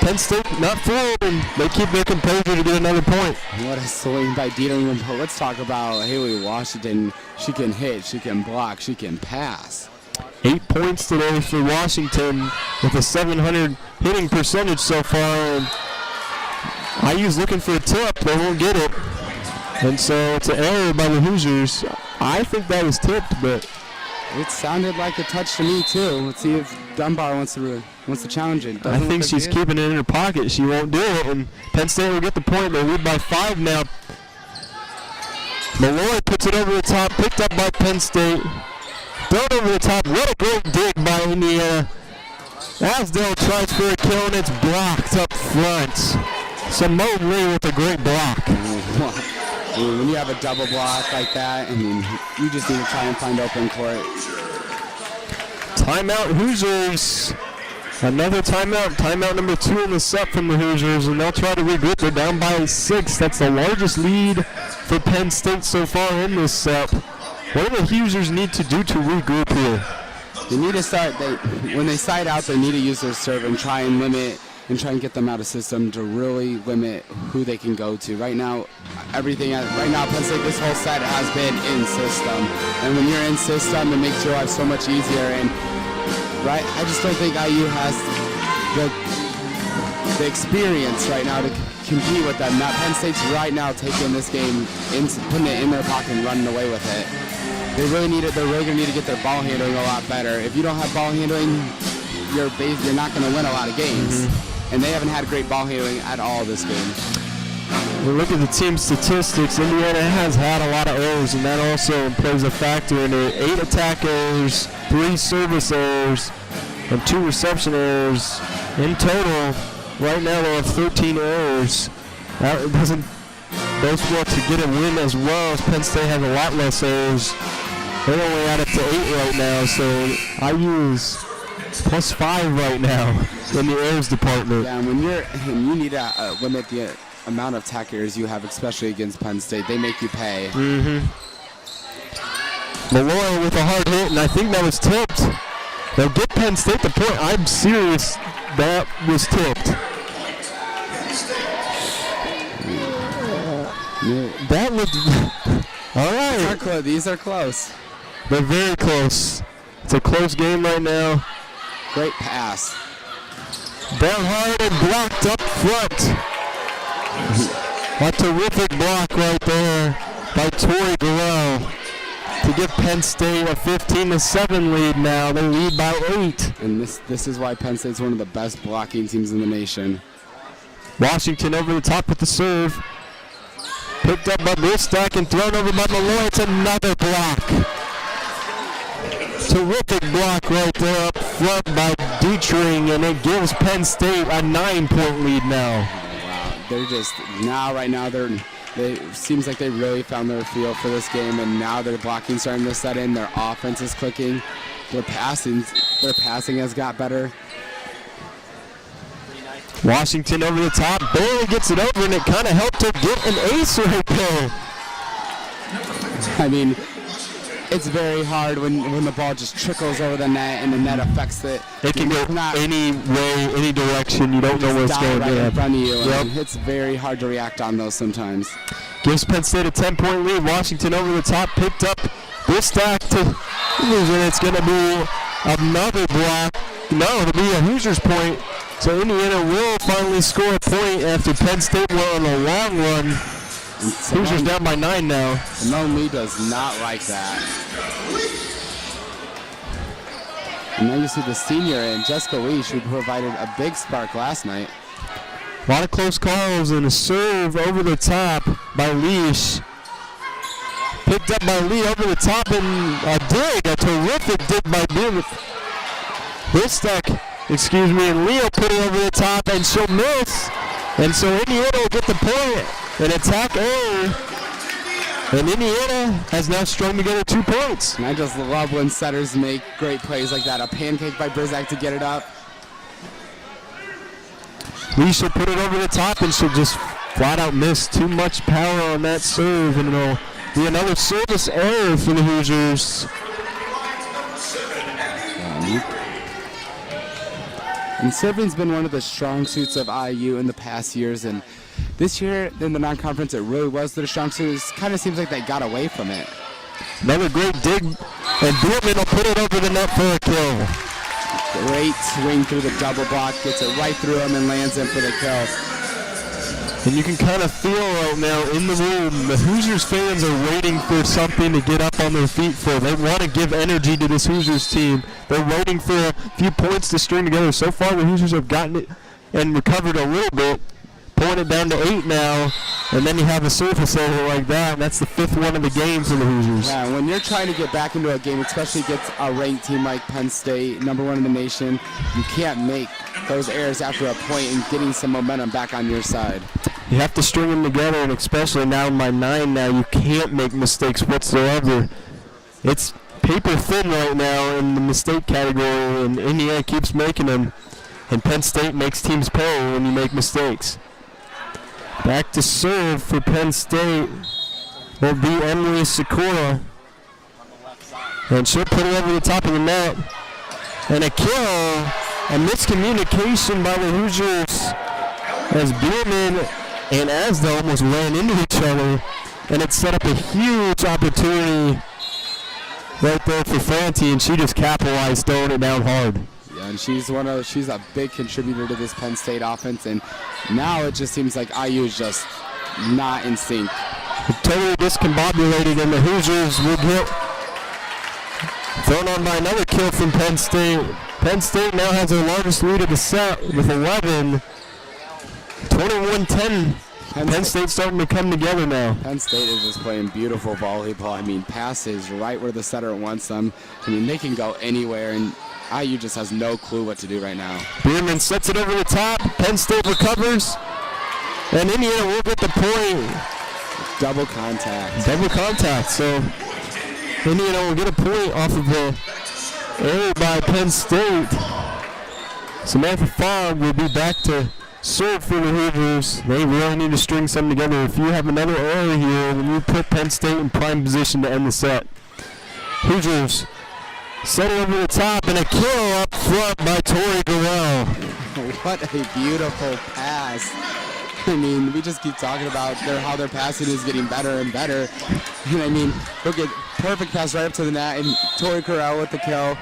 Penn State not fooled, and they keep their composure to get another point. What a swing by Dieter. Let's talk about Haley Washington. She can hit, she can block, she can pass. 8 points today for Washington with a .700 hitting percentage so far. And IU's looking for a tip. They won't get it. And so it's an error by the Hoosiers. I think that was tipped, but it sounded like a touch to me too. Let's see if Dunbar wants to challenge it. I think she's keeping it in her pocket. She won't do it, and Penn State will get the point. They lead by 5 now. Malloy puts it over the top, picked up by Penn State. Thrown over the top. What a great dig by Indiana. Asdale tries for a kill, and it's blocked up front. Simone Lee with a great block. When you have a double block like that, I mean, you just need to try and find open court. Timeout Hoosiers. Another timeout. Timeout number 2 in the set from the Hoosiers, and they'll try to regroup. They're down by 6. That's the largest lead for Penn State so far in this set. What do the Hoosiers need to do to regroup here? They need to start. When they side out, they need to use their serve and try and limit and try and get them out of system to really limit who they can go to. Right now, Penn State this whole set has been in system, and when you're in system, it makes your life so much easier. And right, I just don't think IU has the experience right now to compete with them. Now, Penn State's right now taking this game, putting it in their pocket and running away with it. They're really going to need to get their ball handling a lot better. If you don't have ball handling, you're not going to win a lot of games. And they haven't had great ball handling at all this game. We look at the team statistics. Indiana has had a lot of errors, and that also plays a factor in it. 8 attack errors, 3 service errors, and 2 reception errors. In total, right now they have 13 errors. That doesn't boast well to get a win as well, as Penn State has a lot less errors. They're only at it to 8 right now, so IU is +5 right now in the errors department. Yeah, and you need to limit the amount of attack errors you have, especially against Penn State. They make you pay. Malloy with a hard hit, and I think that was tipped. They'll get Penn State the point. I'm serious, that was tipped. That looked all right. These are close. They're very close. It's a close game right now. Great pass. Down hard and blocked up front. A terrific block right there by Tori Garrell to give Penn State a 15-7 lead now. They lead by 8. And this is why Penn State's one of the best blocking teams in the nation. Washington over the top with the serve. Picked up by Bristack and thrown over by Malloy. It's another block. Terrific block right there up front by Dietrich, and it gives Penn State a 9-point lead now. Wow, they're just right now they seems like they really found their feel for this game, and now their blocking starting to set in. Their offense is clicking. Their passing has got better. Washington over the top, barely gets it over, and it kind of helped her get an ace right there. I mean, it's very hard when the ball just trickles over the net and the net affects it. It can go any way, any direction. You don't know where it's going. Right in front of you. Yep. It's very hard to react on those sometimes. Gives Penn State a 10-point lead. Washington over the top, picked up Bristack to Hoosiers, and it's going to be another block. No, it'll be a Hoosiers point. So Indiana will finally score a point after Penn State went on a long run. Hoosiers down by 9 now. Simone Lee does not like that. And now you see the senior in Jessica Lee, who provided a big spark last night. A lot of close calls and a serve over the top by Leash. Picked up by Lee over the top and a terrific dig by Bristack, and Leo put it over the top and she'll miss. And so Indiana will get the point. An attack error. And Indiana has now strung together 2 points. And I just love when setters make great plays like that. A pancake by Bristack to get it up. Lee will put it over the top and she'll just flat out miss. Too much power on that serve, and it'll be another service error for the Hoosiers. And serving's been one of the strong suits of IU in the past years, and this year in the non-conference it really was their strong suit. It kind of seems like they got away from it. Another great dig, and Bierman will put it over the net for a kill. Great swing through the double block, gets it right through him and lands in for the kill. And you can kind of feel right now in the room, the Hoosiers fans are waiting for something to get up on their feet for. They want to give energy to this Hoosiers team. They're waiting for a few points to string together. So far, the Hoosiers have gotten it and recovered a little bit, pulling it down to 8 now. And then you have a surface over like that, and that's the 5th one of the game for the Hoosiers. Yeah, when you're trying to get back into a game, especially against a ranked team like Penn State, #1 in the nation, you can't make those errors after a point and getting some momentum back on your side. You have to string them together, and especially now by 9 now, you can't make mistakes whatsoever. It's paper thin right now in the mistake category, and Indiana keeps making them. And Penn State makes teams pay when you make mistakes. Back to serve for Penn State will be Emily Sikora. And she'll put it over the top of the net. And a kill, a miscommunication by the Hoosiers as Bierman and Asda almost ran into each other. And it set up a huge opportunity right there for Fanti, and she just capitalized, throwing it down hard. Yeah, and she's a big contributor to this Penn State offense, and now it just seems like IU is just not in sync. Totally discombobulated, and the Hoosiers will get thrown on by another kill from Penn State. Penn State now has their largest lead of the set with 11. 21-10. Penn State's starting to come together now. Penn State is just playing beautiful volleyball. I mean, passes right where the setter wants them. I mean, they can go anywhere, and IU just has no clue what to do right now. Bierman sets it over the top. Penn State recovers. And Indiana will get the point. Double contact. Double contact. So Indiana will get a point off of the error by Penn State. Samantha Fogg will be back to serve for the Hoosiers. They really need to string something together. If you have another error here, then you put Penn State in prime position to end the set. Hoosiers set it over the top, and a kill up front by Tori Gorell. What a beautiful pass. I mean, we just keep talking about how their passing is getting better and better. And I mean, look at perfect pass right up to the net, and Tori Gorell with the kill.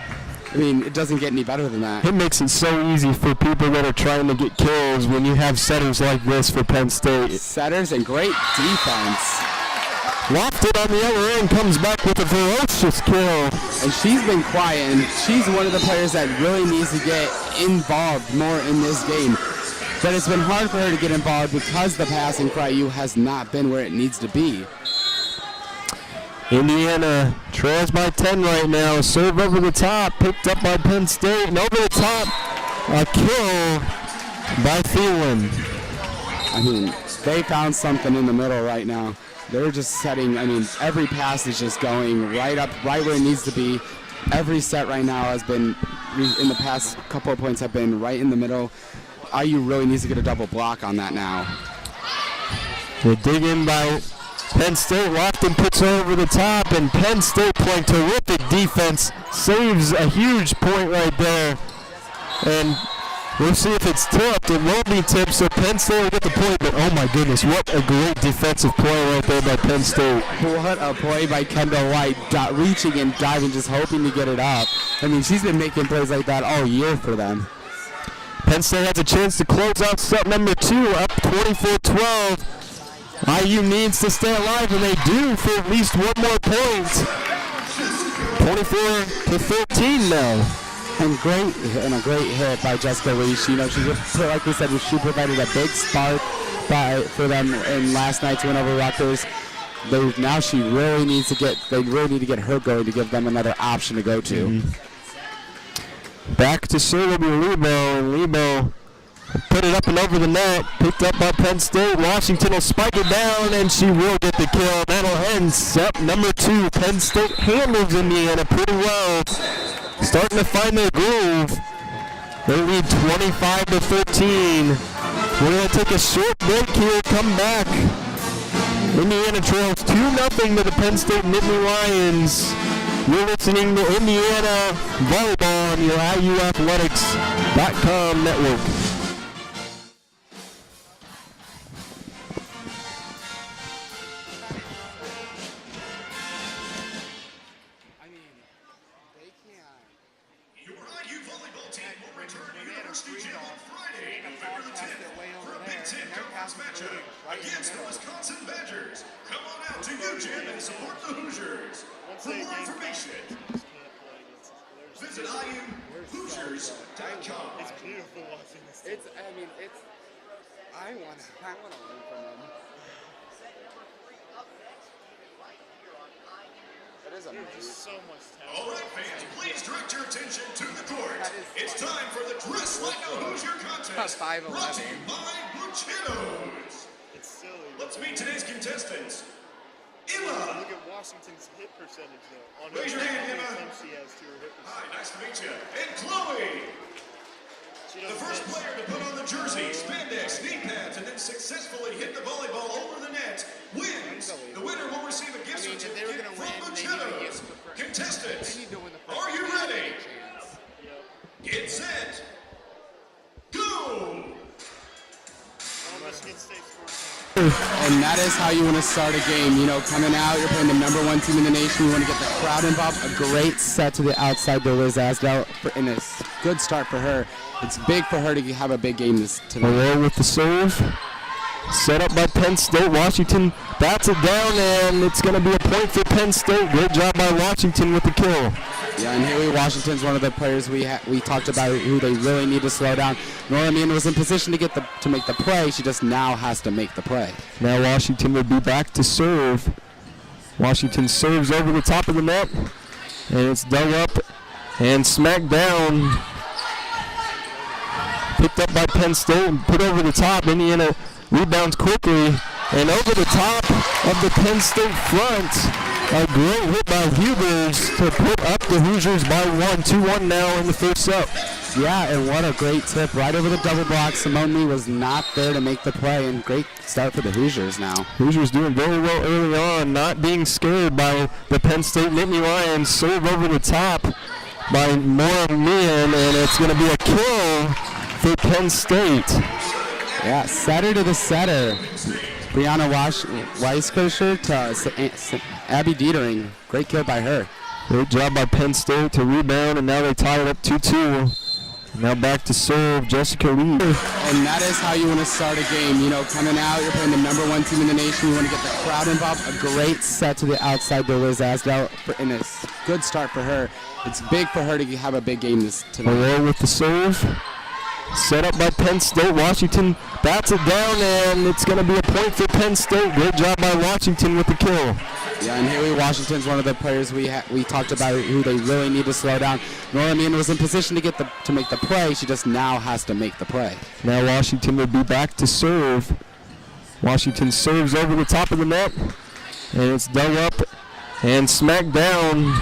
I mean, it doesn't get any better than that. It makes it so easy for people that are trying to get kills when you have setters like this for Penn State. Setters and great defense. Lofted on the other end comes back with a ferocious kill. And she's been quiet, and she's one of the players that really needs to get involved more in this game. But it's been hard for her to get involved because the passing for IU has not been where it needs to be. Indiana trails by 10 right now. Serve over the top, picked up by Penn State, and over the top, a kill by Thielen. I mean, they found something in the middle right now. They're just setting, I mean, every pass is just going right up, right where it needs to be. Every set right now has been, in the past couple of points, have been right in the middle. IU really needs to get a double block on that now. They dig in by Penn State. Lofton puts her over the top, and Penn State playing terrific defense. Saves a huge point right there. And we'll see if it's tipped. It won't be tipped, so Penn State will get the point. But oh my goodness, what a great defensive play right there by Penn State. What a play by Kendall White, reaching and diving, just hoping to get it up. I mean, she's been making plays like that all year for them. Penn State has a chance to close out set number 2, up 24-12. IU needs to stay alive, and they do for at least one more point. 24-13 now. And a great hit by Jessica Reese. You know, like we said, she provided a big spark for them in last night's win over Rutgers. They really need to get her going to give them another option to go to. Mm-hmm. Back to serve will be Lebo, and Lebo put it up and over the net, picked up by Penn State. Washington will spike it down, and she will get the kill. That'll end set number 2. Penn State handles Indiana pretty well. Starting to find their groove. They lead 25-13. We're going to take a short break here, come back. Indiana trails 2-0 to the Penn State Nittany Lions. You're listening to Indiana Volleyball on your IUathletics.com network. Your IU volleyball team will return to University Gym on Friday, November the 10th for a Big Ten Conference matchup against the Wisconsin Badgers. Come on out to U-Gym and support the Hoosiers. For more information, visit IUHoosiers.com. It's beautiful watching this. I want to learn from them. That is amazing. There's so much talent. All right, fans, please direct your attention to the court. It's time for the Dress Like a Hoosier contest. 5'11". Brought to you by Luciano's. It's silly. Let's meet today's contestants. Look Emma. at Washington's hit percentage, though. On Raise your hand, Emma. She has to her hit percentage. Hi, nice to meet you. And Chloe. She The doesn't first miss. player to put on the jersey, spandex, knee pads, and then successfully hit the volleyball over the net wins. The winner will receive a gift if they were certificate gonna from win, they need to Luciano's. get the Contestants, They need to win the first are you round. ready? Chance. Get set. Go! All Michigan State scores. And that is how you want to start a game. Coming out, you're playing the number one team in the nation. You want to get the crowd involved. A great set to the outside to Liz Asdell, and a good start for her. It's big for her to have a big game tonight. Away with the serve. Set up by Penn State. Washington bats it down, and it's going to be a point for Penn State. Great job by Washington with the kill. Yeah, and Haley Washington's one of the players we talked about who they really need to slow down. Nora Meehan was in position to make the play. She just now has to make the play. Now Washington would be back to serve. Washington serves over the top of the net, and it's dug up and smacked down. Picked up by Penn State and put over the top. Indiana rebounds quickly, and over the top of the Penn State front. A great hit by Hubers to put up the Hoosiers by 1. 2-1 now in the first set. Yeah, and what a great tip. Right over the double block. Simone Lee was not there to make the play, and great start for the Hoosiers now. Hoosiers doing very well early on, not being scared by the Penn State Nittany Lions. Serve over the top by Nora Meehan, and it's going to be a kill for Penn State. Yeah, setter to the setter. Brianna Weiskircher to Abby Dietering. Great kill by her. Great job by Penn State to rebound, and now they tie it up 2-2. Now back to serve, Jessica Lee. And that is how you want to start a game. Coming out, you're playing the number one team in the nation. You want to get the crowd involved. A great set to the outside to Liz Asdell, and a good start for her. It's big for her to have a big game tonight. Away with the serve. Set up by Penn State. Washington bats it down, and it's going to be a point for Penn State. Great job by Washington with the kill. Yeah, and Haley Washington's one of the players we talked about who they really need to slow down. Nora Meehan was in position to make the play. She just now has to make the play. Now Washington would be back to serve. Washington serves over the top of the net, and it's dug up and smacked down.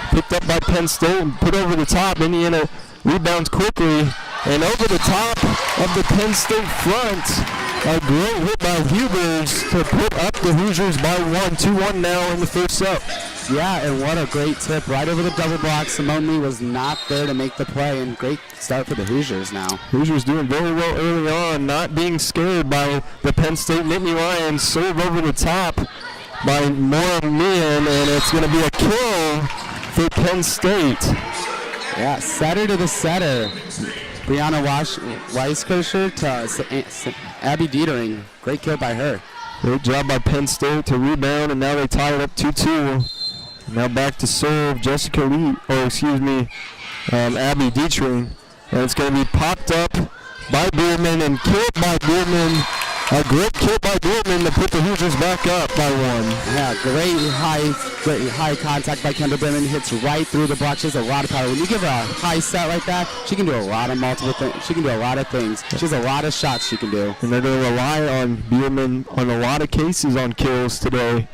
Picked up by Penn State and put over the top. Indiana rebounds quickly, and over the top of the Penn State front. A great hit by Hubers to put up the Hoosiers by 1. 2-1 now in the first set. Yeah, and what a great tip. Right over the double block. Simone Lee was not there to make the play, and great start for the Hoosiers now. Hoosiers doing very well early on, not being scared by the Penn State Nittany Lions. Serve over the top by Nora Meehan, and it's going to be a kill for Penn State. Yeah, setter to the setter. Brianna Weiskircher to Abby Dietering. Great kill by her. Great job by Penn State to rebound, and now they tie it up 2-2. Now back to serve, Jessica Lee, Abby Dietering. And it's going to be popped up by Bierman and killed by Bierman. A great kill by Bierman to put the Hoosiers back up by 1. Yeah, great high contact by Kendall Bierman. Hits right through the block. She has a lot of power. When you give her a high set like that, she can do a lot of multiple things. She can do a lot of things. She has a lot of shots she can do. And they're going to rely on Bierman on a lot of cases on kills today.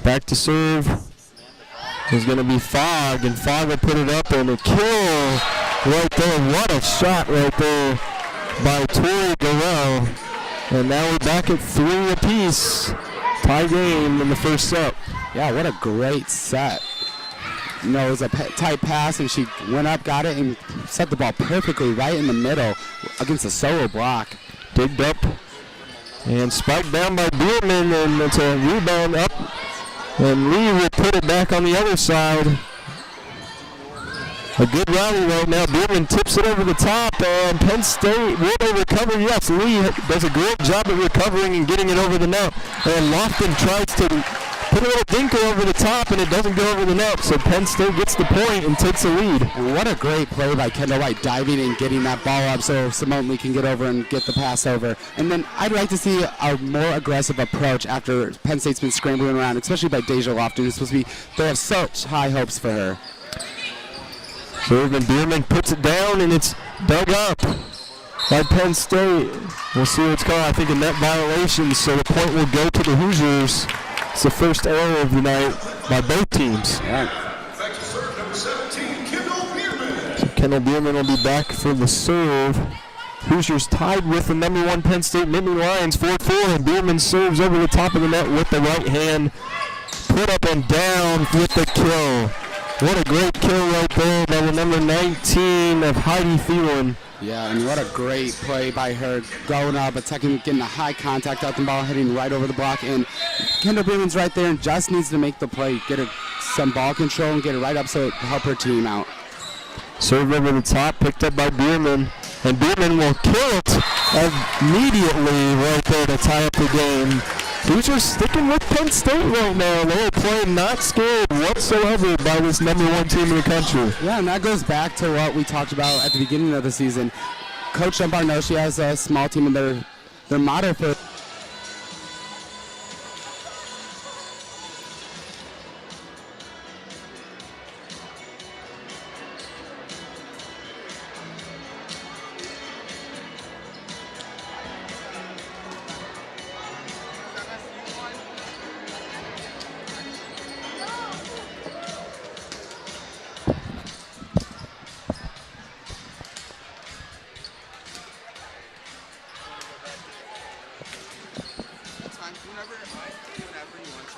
Back to serve is going to be Fogg, and Fogg will put it up, and a kill right there. What a shot right there by Tori Garrell. And now we're back at 3 apiece. Tie game in the first set. Yeah, what a great set. You know, it was a tight pass, and she went up, got it, and set the ball perfectly right in the middle against a solo block. Digged up and spiked down by Bierman, and it's a rebound up. And Lee will put it back on the other side. A good rally right now. Bierman tips it over the top, and Penn State, will they recover? Yes, Lee does a great job of recovering and getting it over the net. And Lofton tries to put a little dinker over the top, and it doesn't go over the net. So Penn State gets the point and takes the lead. And what a great play by Kendall White, diving and getting that ball up so Simone Lee can get over and get the pass over. And then I'd like to see a more aggressive approach after Penn State's been scrambling around, especially by Deja Lofton, who's supposed to be, they have such high hopes for her. So then Bierman puts it down, and it's dug up by Penn State. We'll see what's called. I think a net violation, so the point will go to the Hoosiers. It's the first error of the night by both teams. Yeah. So Kendall Bierman will be back for the serve. Hoosiers tied with the number 1 Penn State Nittany Lions, 4-4, and Bierman serves over the top of the net with the right hand. Put up and down with the kill. What a great kill right there by the number 19 of Heidi Thielen. Yeah, and what a great play by her, going up, attacking, getting a high contact out the ball, hitting right over the block, and Kendall Bierman's right there and just needs to make the play, get her some ball control and get it right up so it help her team out. Serve over the top, picked up by Bierman, and Bierman will kill it immediately right there to tie up the game. Hoosiers sticking with Penn State right now. They are playing not scared whatsoever by this number 1 team in the country. Yeah, and that goes back to what we talked about at the beginning of the season. Coach Dunbar knows she has a small team, and their motto for whenever you want to.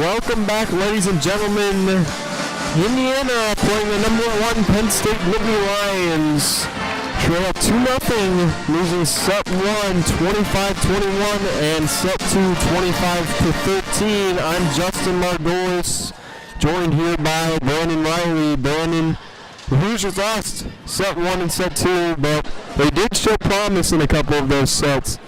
Welcome back, ladies and gentlemen. Indiana playing the number 1 Penn State Nittany Lions. Trail 2-0, losing set 1, 25-21, and set 2, 25-13. I'm Justin Margolis, joined here by Brandon Riley. Brandon, the Hoosiers lost set 1 and set 2, but they did show promise in a couple of those sets.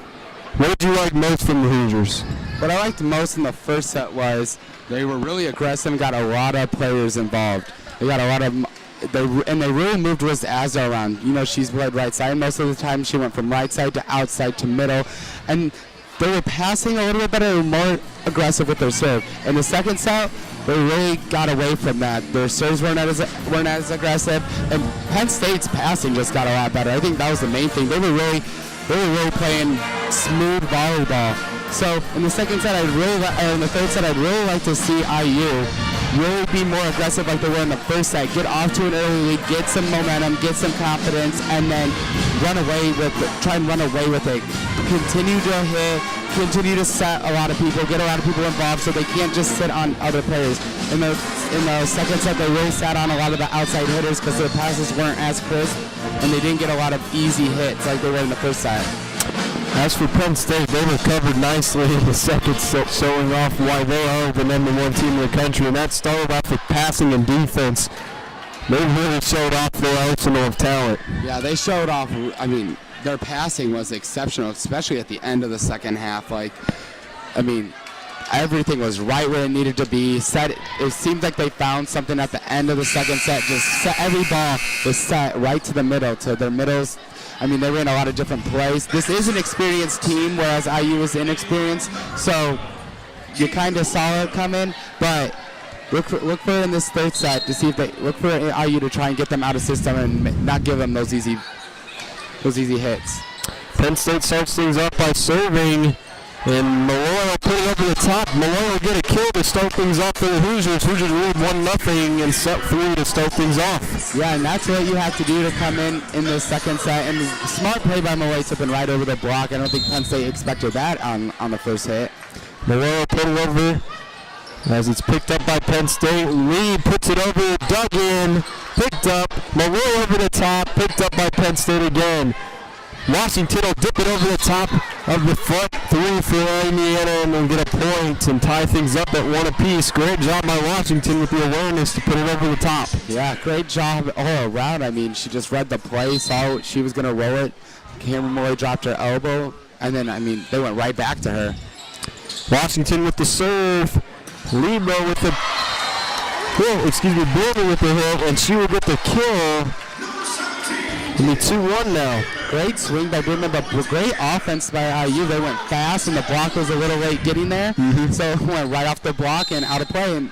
What did you like most from the Hoosiers? What I liked most in the first set was they were really aggressive and got a lot of players involved. They got a lot of, they really moved Riz Azza around. You know, she's played right side most of the time. She went from right side to outside to middle. And they were passing a little bit better and more aggressive with their serve. In the second set, they really got away from that. Their serves weren't as aggressive. And Penn State's passing just got a lot better. I think that was the main thing. They were really playing smooth volleyball. So in the second set, in the third set, I'd really like to see IU really be more aggressive like they were in the first set. Get off to an early lead, get some momentum, get some confidence, and then try and run away with it. Continue to hit, continue to set a lot of people, get a lot of people involved so they can't just sit on other players. In the second set, they really sat on a lot of the outside hitters because their passes weren't as crisp, and they didn't get a lot of easy hits like they were in the first set. As for Penn State, they recovered nicely in the second set, showing off why they are the number 1 team in the country, and that started off with passing and defense. They really showed off their arsenal of talent. Yeah, they showed off. I mean, their passing was exceptional, especially at the end of the second half. Everything was right where it needed to be. It seemed like they found something at the end of the second set. Just every ball was set right to the middle, to their middles. I mean, they ran a lot of different plays. This is an experienced team, whereas IU is inexperienced. So you kind of saw it coming, but look for in this third set to see if they look for IU to try and get them out of system and not give them those easy hits. Penn State starts things off by serving, and Malloy will put it over the top. Malloy will get a kill to start things off for the Hoosiers. Hoosiers lead 1-0 in set 3 to start things off. Yeah, and that's what you have to do to come in the second set. And smart play by Malloy, tipping right over the block. I don't think Penn State expected that on the first hit. Malloy will put it over as it's picked up by Penn State. Lee puts it over, dug in, picked up. Malloy over the top, picked up by Penn State again. Washington will dip it over the top of the front 3 for Indiana and will get a point and tie things up at 1 apiece. Great job by Washington with the awareness to put it over the top. Yeah, great job all around. I mean, she just read the play, saw she was going to roll it. Cameron Malloy dropped her elbow, and then, I mean, they went right back to her. Washington with the serve. Libro with the Bilder with the hit, and she will get the kill. It'll be 2-1 now. Great swing by Bierman, but great offense by IU. They went fast, and the block was a little late getting there. So it went right off the block and out of play, and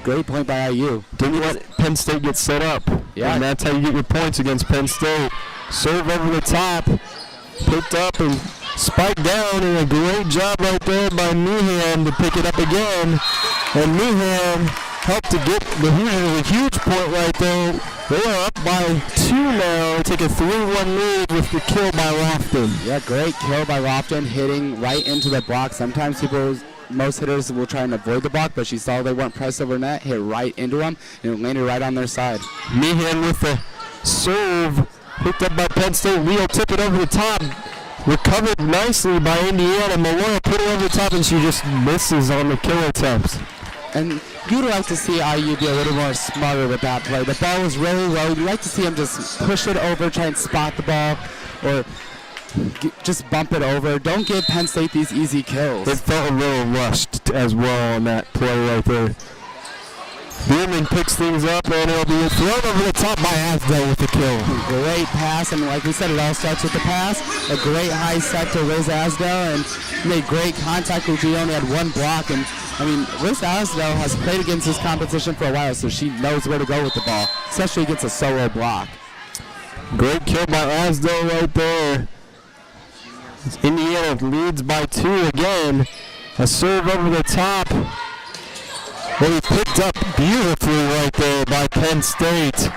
great point by IU. Didn't let Penn State get set up. Yeah. And that's how you get your points against Penn State. Serve over the top, picked up and spiked down, and a great job right there by Meehan to pick it up again. And Meehan helped to get the Hoosiers a huge point right there. They are up by 2 now, take a 3-1 lead with the kill by Lofton. Yeah, great kill by Lofton, hitting right into the block. Sometimes most hitters will try and avoid the block, but she saw they weren't pressed over net, hit right into them, and it landed right on their side. Meehan with the serve, picked up by Penn State. Leo tip it over the top. Recovered nicely by Indiana. Malloy put it over the top, and she just misses on the kill attempts. And you'd like to see IU be a little more smarter with that play. The ball was really low. You'd like to see them just push it over, try and spot the ball, or just bump it over. Don't give Penn State these easy kills. It felt a little rushed as well on that play right there. Bierman picks things up, and it'll be thrown over the top by Asdell with the kill. Great pass, and like we said, it all starts with the pass. A great high set to Liz Asdell, and made great contact. She only had one block, and I mean, Liz Asdell has played against this competition for a while, so she knows where to go with the ball, especially against a solo block. Great kill by Asdell right there. Indiana leads by 2 again. A serve over the top. Well, picked up beautifully right there by Penn State.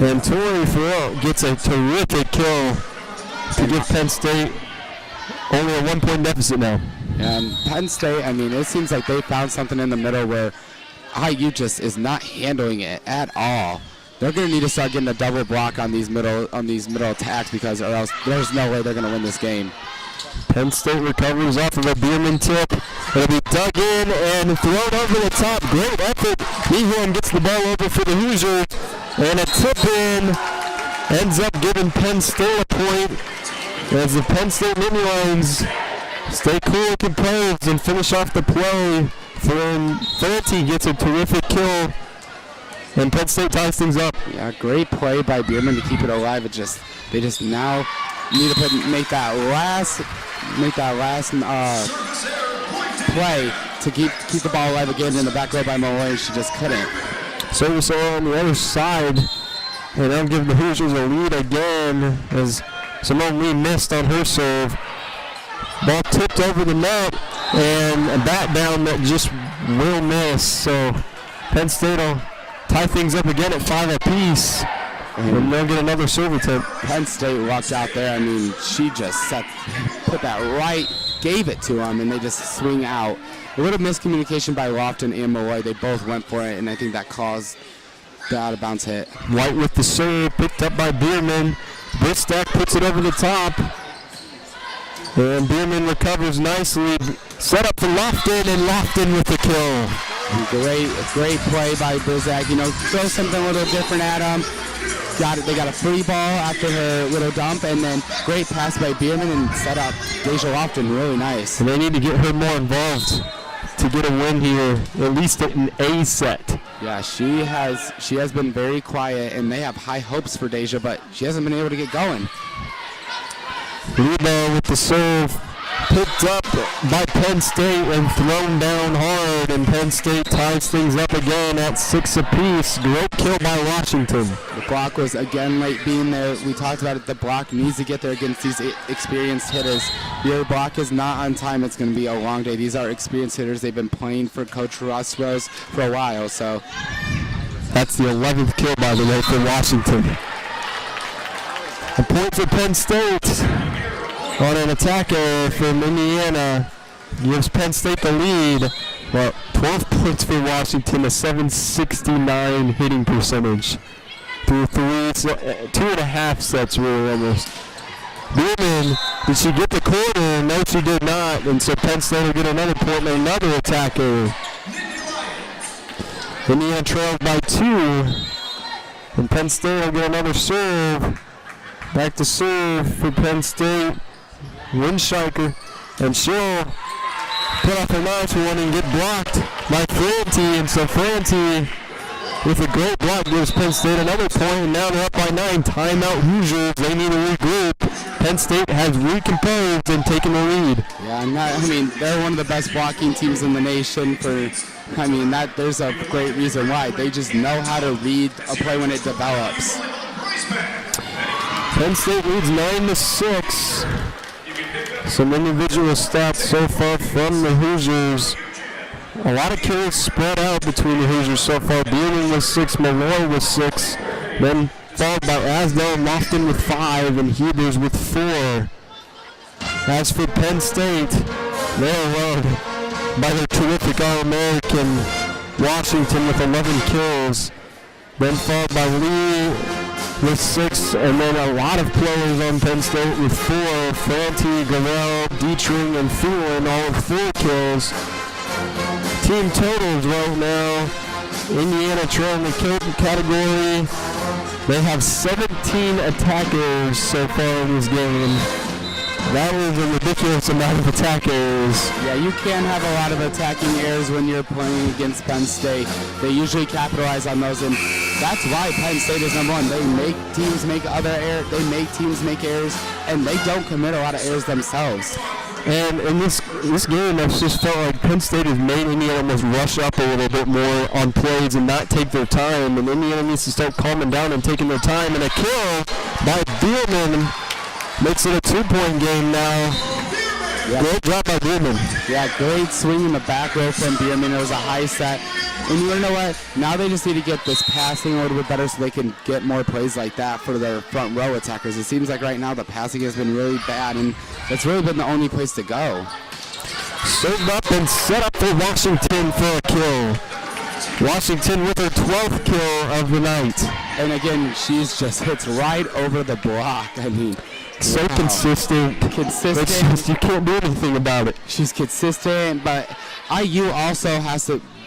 And Tori Farrell gets a terrific kill to give Penn State only a 1-point deficit now. And Penn State, I mean, it seems like they found something in the middle where IU just is not handling it at all. They're going to need to start getting a double block on these middle attacks, because or else there's no way they're going to win this game. Penn State recovers off of a Bierman tip. It'll be dug in and thrown over the top. Great effort. Meehan gets the ball over for the Hoosiers. And a tip in ends up giving Penn State a point as the Penn State Mini Lions stay cool and composed and finish off the play. Ferretti gets a terrific kill, and Penn State ties things up. Yeah, great play by Bierman to keep it alive. They just now need to make that last play to keep the ball alive again in the back row by Malloy. She just couldn't. Service on the other side, and they'll give the Hoosiers a lead again as Simone Lee missed on her serve. Ball tipped over the net, and a bat down that just will miss. So Penn State will tie things up again at 5 apiece, and they'll get another serve attempt. Penn State walked out there. I mean, she just put that right, gave it to them, and they just swing out. A little miscommunication by Lofton and Malloy. They both went for it, and I think that caused the out-of-bounds hit. White with the serve, picked up by Bierman. Bristack puts it over the top. And Bierman recovers nicely. Set up for Lofton, and Lofton with the kill. Great play by Bristack. You know, throw something a little different at them. They got a free ball after her little dump, and then great pass by Bierman and set up Deja Lofton. Really nice. And they need to get her more involved to get a win here, at least in a set. Yeah, she has been very quiet, and they have high hopes for Deja, but she hasn't been able to get going. Rebound with the serve. Picked up by Penn State and thrown down hard, and Penn State ties things up again at 6 apiece. Great kill by Washington. The block was again late being there. We talked about it. The block needs to get there against these experienced hitters. Your block is not on time. It's going to be a long day. These are experienced hitters. They've been playing for Coach Russ Rose for a while. So that's the 11th kill, by the way, for Washington. A point for Penn State. On an attack error from Indiana, gives Penn State the lead. Well, 12 points for Washington, a 769 hitting percentage. Through 2.5 sets, really, almost. Bierman, did she get the corner? No, she did not. And so Penn State will get another point and another attack error. Indiana trails by 2. And Penn State will get another serve. Back to serve for Penn State. Windshiker, and she'll put off her nice one and get blocked by Franti, and so Franti with a great block gives Penn State another point, and now they're up by 9. Timeout Hoosiers, they need to regroup. Penn State has recomposed and taken the lead. Yeah, they're one of the best blocking teams in the nation there's a great reason why. They just know how to read a play when it develops. Penn State leads 9-6. Some individual stats so far from the Hoosiers. A lot of kills spread out between the Hoosiers so far. Bierman with 6, Malloy with 6, then followed by Asdell and Lofton with 5, and Hebers with 4. As for Penn State, they're run by their terrific All-American Washington with 11 kills, then followed by Lee with 6, and then a lot of players on Penn State with 4. Franti, Garrell, Dietrich, and Phelan, all with 4 kills. Team totals right now, Indiana trailing the kill category. They have 17 attackers so far in this game. That is a ridiculous amount of attack errors. Yeah, you can have a lot of attacking errors when you're playing against Penn State. They usually capitalize on those, and that's why Penn State is number 1. They make teams make other errors. They make teams make errors, and they don't commit a lot of errors themselves. And in this game, I've just felt like Penn State has made Indiana almost rush up a little bit more on plays and not take their time. And Indiana needs to start calming down and taking their time. And a kill by Bierman makes it a 2-point game now. Yeah. Great job by Bierman. Yeah, great swing in the back row from Bierman. It was a high set. And you know what? Now they just need to get this passing a little bit better so they can get more plays like that for their front row attackers. It seems like right now the passing has been really bad, and it's really been the only place to go. Served up and set up for Washington for a kill. Washington with her 12th kill of the night. And again, she's just hits right over the block. So wow. Consistent. You can't do anything about it. She's consistent, but IU also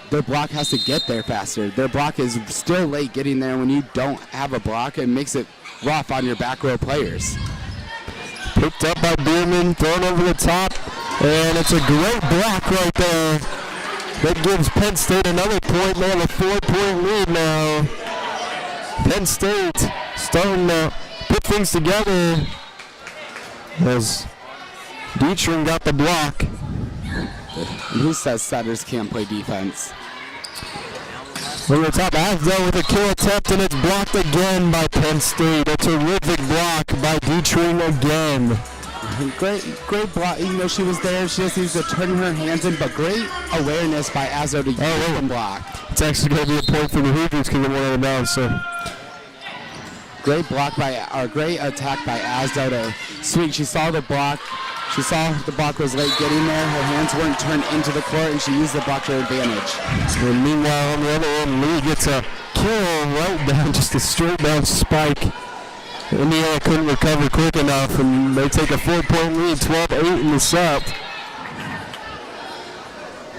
their block has to get there faster. Their block is still late getting there. When you don't have a block, it makes it rough on your back row players. Picked up by Bierman, thrown over the top, and it's a great block right there. That gives Penn State another point. They have a 4-point lead now. Penn State starting to put things together as Dietrich got the block. Who says setters can't play defense? Over the top, Asdell with a kill attempt, and it's blocked again by Penn State. A terrific block by Dietrich again. Great block. Even though she was there, she just needs to turn her hands in, but great awareness by Asdell to get the block. It's actually going to be a point for the Hoosiers because they went out of bounds, so. Great attack by Asdell to swing. She saw the block. She saw the block was late getting there. Her hands weren't turned into the court, and she used the block to her advantage. And meanwhile, on the other end, Lee gets a kill right down, just a straight down spike. Indiana couldn't recover quick enough, and they take a 4-point lead, 12-8 in the set.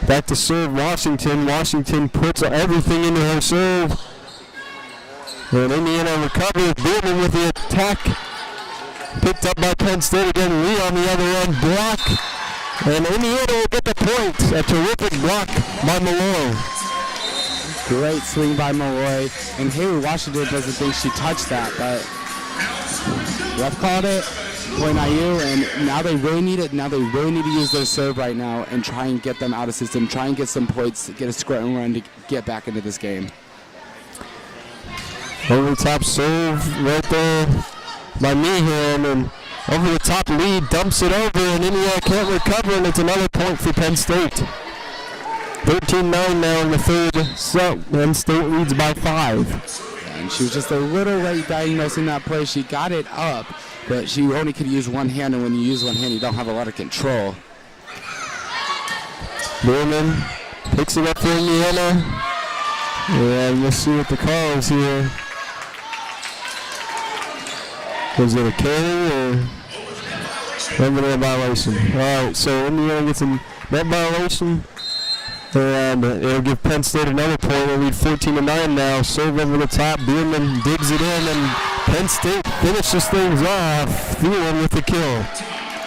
Back to serve Washington. Washington puts everything into her serve. And Indiana recovers. Bierman with the attack. Picked up by Penn State again. Lee on the other end. Block. And Indiana will get the point. A terrific block by Malone. Great swing by Malloy. And Haley Washington doesn't think she touched that, but ref called it. Point IU, and now they really need it. Now they really need to use their serve right now and try and get them out of system. Try and get some points, get a scoring run to get back into this game. Over the top serve right there by Meehan, and over the top lead, dumps it over, and Indiana can't recover, and it's another point for Penn State. 13-9 now in the third set. Penn State leads by 5. And she was just a little late diagnosing that play. She got it up, but she only could use one hand, and when you use one hand, you don't have a lot of control. Bierman picks it up for Indiana, and we'll see what the call is here. Was it a carry or a violation? All right, so Indiana gets a net violation, and it'll give Penn State another point. They lead 14-9 now. Serve over the top. Bierman digs it in, and Penn State finishes things off. Thielen with the kill.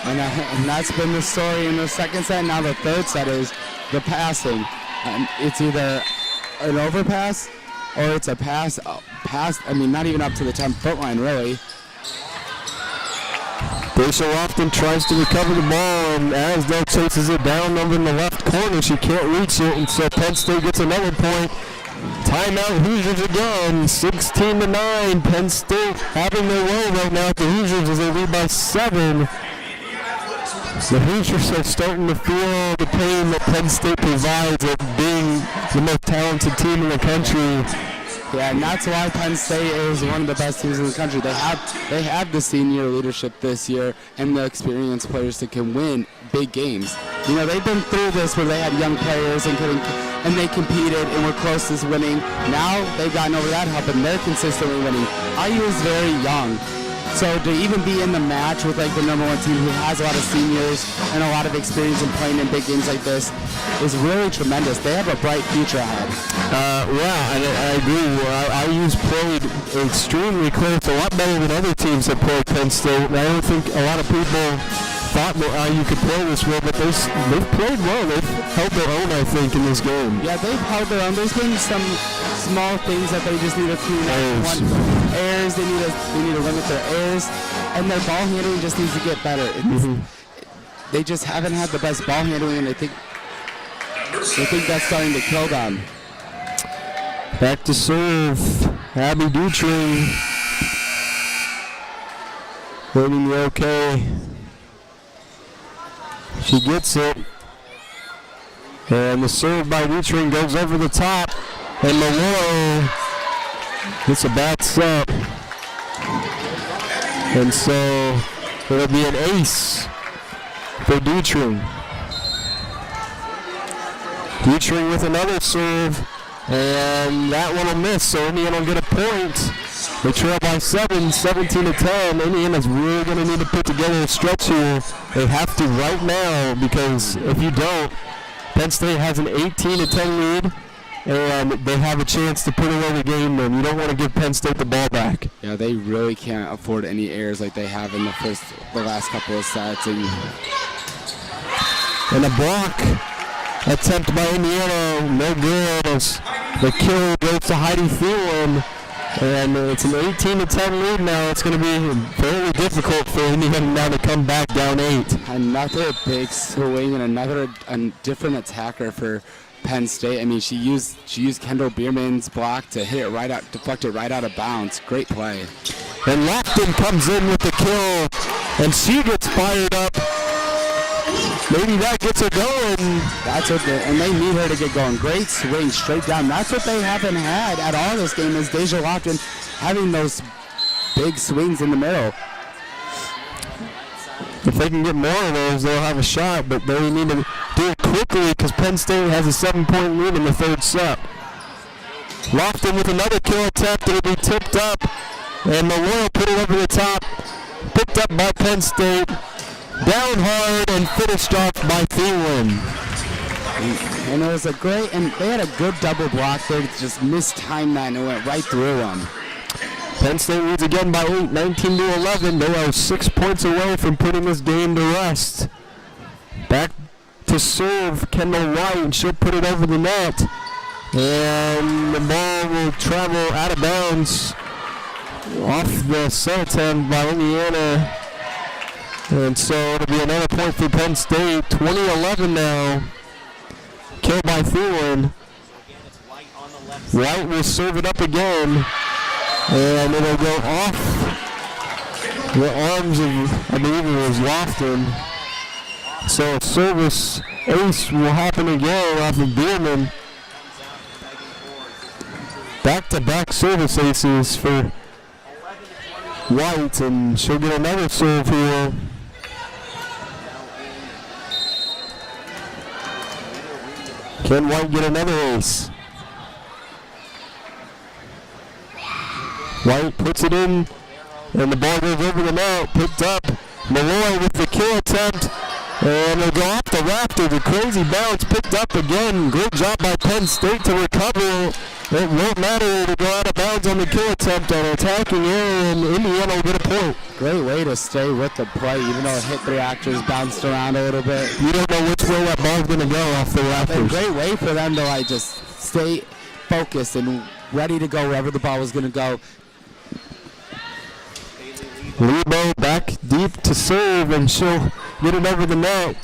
And that's been the story in the second set. Now the third set is the passing. It's either an overpass or it's a pass. Not even up to the 10-foot line, really. Daisha Lofton tries to recover the ball, and Asdale chases it down over in the left corner. She can't reach it, and so Penn State gets another point. Timeout Hoosiers again, 16-9. Penn State having their way right now at the Hoosiers as they lead by 7. The Hoosiers are starting to feel the pain that Penn State provides of being the most talented team in the country. Yeah, and that's why Penn State is one of the best teams in the country. They have the senior leadership this year and the experienced players that can win big games. You know, they've been through this where they had young players and they competed and were close to winning. Now they've gotten over that hump and they're consistently winning. IU is very young. So to even be in the match with like the number one team who has a lot of seniors and a lot of experience in playing in big games like this is really tremendous. They have a bright future ahead. Yeah, and I agree. IU's played extremely close, a lot better than other teams that played Penn State. And I don't think a lot of people thought that IU could play this well, but they've played well. They've held their own, I think, in this game. Yeah, they've held their own. There's been some small things that they just need to tune out. Errors, they need to limit their errors, and their ball handling just needs to get better. They just haven't had the best ball handling, and they think that's starting to kill them. Back to serve, Abby Dutry. Winning the OK. She gets it. And the serve by Dutry goes over the top. And Malloy gets a bad set. And so it'll be an ace for Dutry. Dutry with another serve. And that one will miss, so Indiana will get a point. They trail by 7, 17-10. Indiana's really going to need to put together a stretch here. They have to right now, because if you don't, Penn State has an 18-10 lead, and they have a chance to put away the game. And you don't want to give Penn State the ball back. Yeah, they really can't afford any errors like they have in the last couple of sets. And a block attempt by Indiana, no good. As the kill goes to Heidi Thielen. And it's an 18-10 lead now. It's going to be fairly difficult for Indiana now to come back down 8. Another big swing and a different attacker for Penn State. I mean, she used Kendall Bierman's block to hit it right out, deflect it right out of bounds. Great play. And Lofton comes in with the kill, and she gets fired up. Maybe that gets her going. That's what and they need her to get going. Great swing straight down. That's what they haven't had at all this game is Deja Lofton having those big swings in the middle. If they can get more of those, they'll have a shot, but they need to do it quickly because Penn State has a 7-point lead in the third set. Lofton with another kill attempt. It'll be tipped up, and Malloy put it over the top. Picked up by Penn State. Down hard and finished off by Thielen. And it was they had a good double block there to just mistimed that and it went right through them. Penn State leads again by 8, 19-11. They are 6 points away from putting this game to rest. Back to serve Kendall White, and she'll put it over the net. And the ball will travel out of bounds off the set attempt by Indiana. And so it'll be another point for Penn State. 20-11 now. Kill by Thielen. White will serve it up again. And it'll go off the arms of, I believe it was Lofton. So a service ace will happen again off of Bierman. Back-to-back service aces for White, and she'll get another serve here. Can White get another ace? White puts it in, and the ball goes over the net, picked up. Malloy with the kill attempt, and it'll go off the rafters. A crazy bounce, picked up again. Great job by Penn State to recover. It won't matter to go out of bounds on the kill attempt on attacking area, and Indiana will get a point. Great way to stay with the play, even though it hit the reactors, bounced around a little bit. You don't know which way that ball's going to go off the rafters. A great way for them to like just stay focused and ready to go wherever the ball was going to go. Lebo back deep to serve, and she'll get it over the net.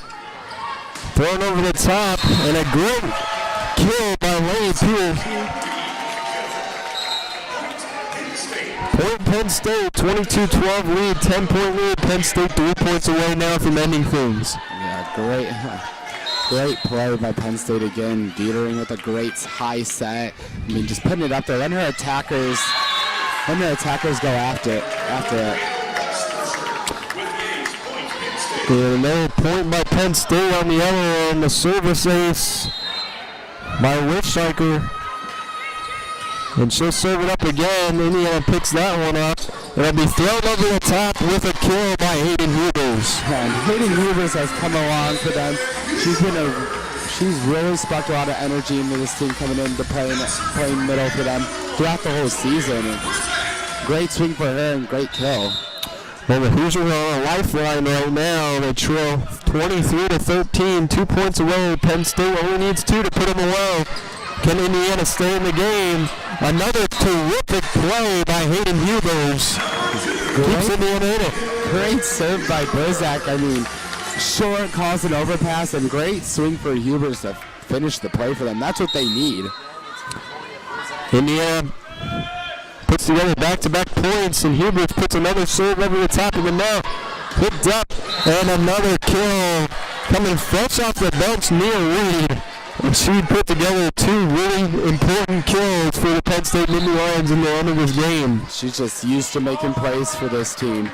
Thrown over the top, and a great kill by Lane Pierce. Point Penn State, 22-12 lead, 10-point lead. Penn State 3 points away now from ending things. Yeah, great play by Penn State again. Dietering with a great high set. I mean, just putting it up there. Letting her attackers go after it. Another point by Penn State on the other end. The service ace by Witchhiker. And she'll serve it up again. Indiana picks that one up. It'll be thrown over the top with a kill by Hayden Hubers. And Hayden Hubers has come along for them. She's really sparked a lot of energy into this team coming into playing middle for them throughout the whole season. And great swing for her and great kill. Well, the Hoosiers are on a lifeline right now. They trail 23-13, 2 points away. Penn State only needs 2 to put them away. Can Indiana stay in the game? Another terrific play by Hayden Hubers. Keeps Indiana in it. Great serve by Bozak. I mean, short, calls an overpass, and great swing for Hubers to finish the play for them. That's what they need. Indiana puts together back-to-back points, and Hubers puts another serve over the top of the net. Picked up, and another kill. Coming fresh off the bench, Nia Reed. And she put together 2 really important kills for the Penn State Nittany Lions in the end of this game. She's just used to making plays for this team.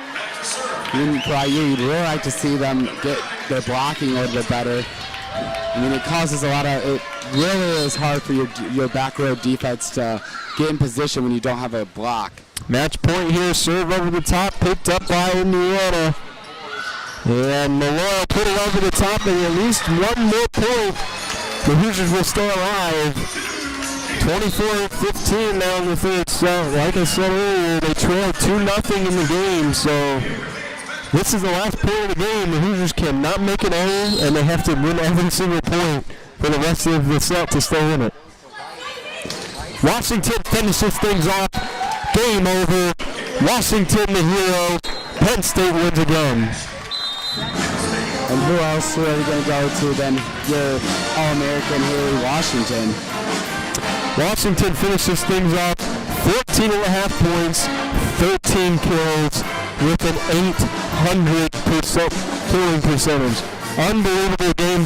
Even for IU, you'd really like to see them get their blocking a little bit better. I mean, it really is hard for your back row defense to get in position when you don't have a block. Match point here, serve over the top, picked up by Indiana. And Malloy put it over the top, and at least one more point. The Hoosiers will stay alive. 24-15 now in the third set. Like I said earlier, they trail 2-0 in the game, so this is the last point of the game. The Hoosiers cannot make an error, and they have to win every single point for the rest of the set to stay in it. Washington finishes things off. Game over. Washington the hero. Penn State wins again. And who else are we going to go to than your All-American Haley Washington? Washington finishes things off 14.5 points, 13 kills with an 800% killing percentage. Unbelievable game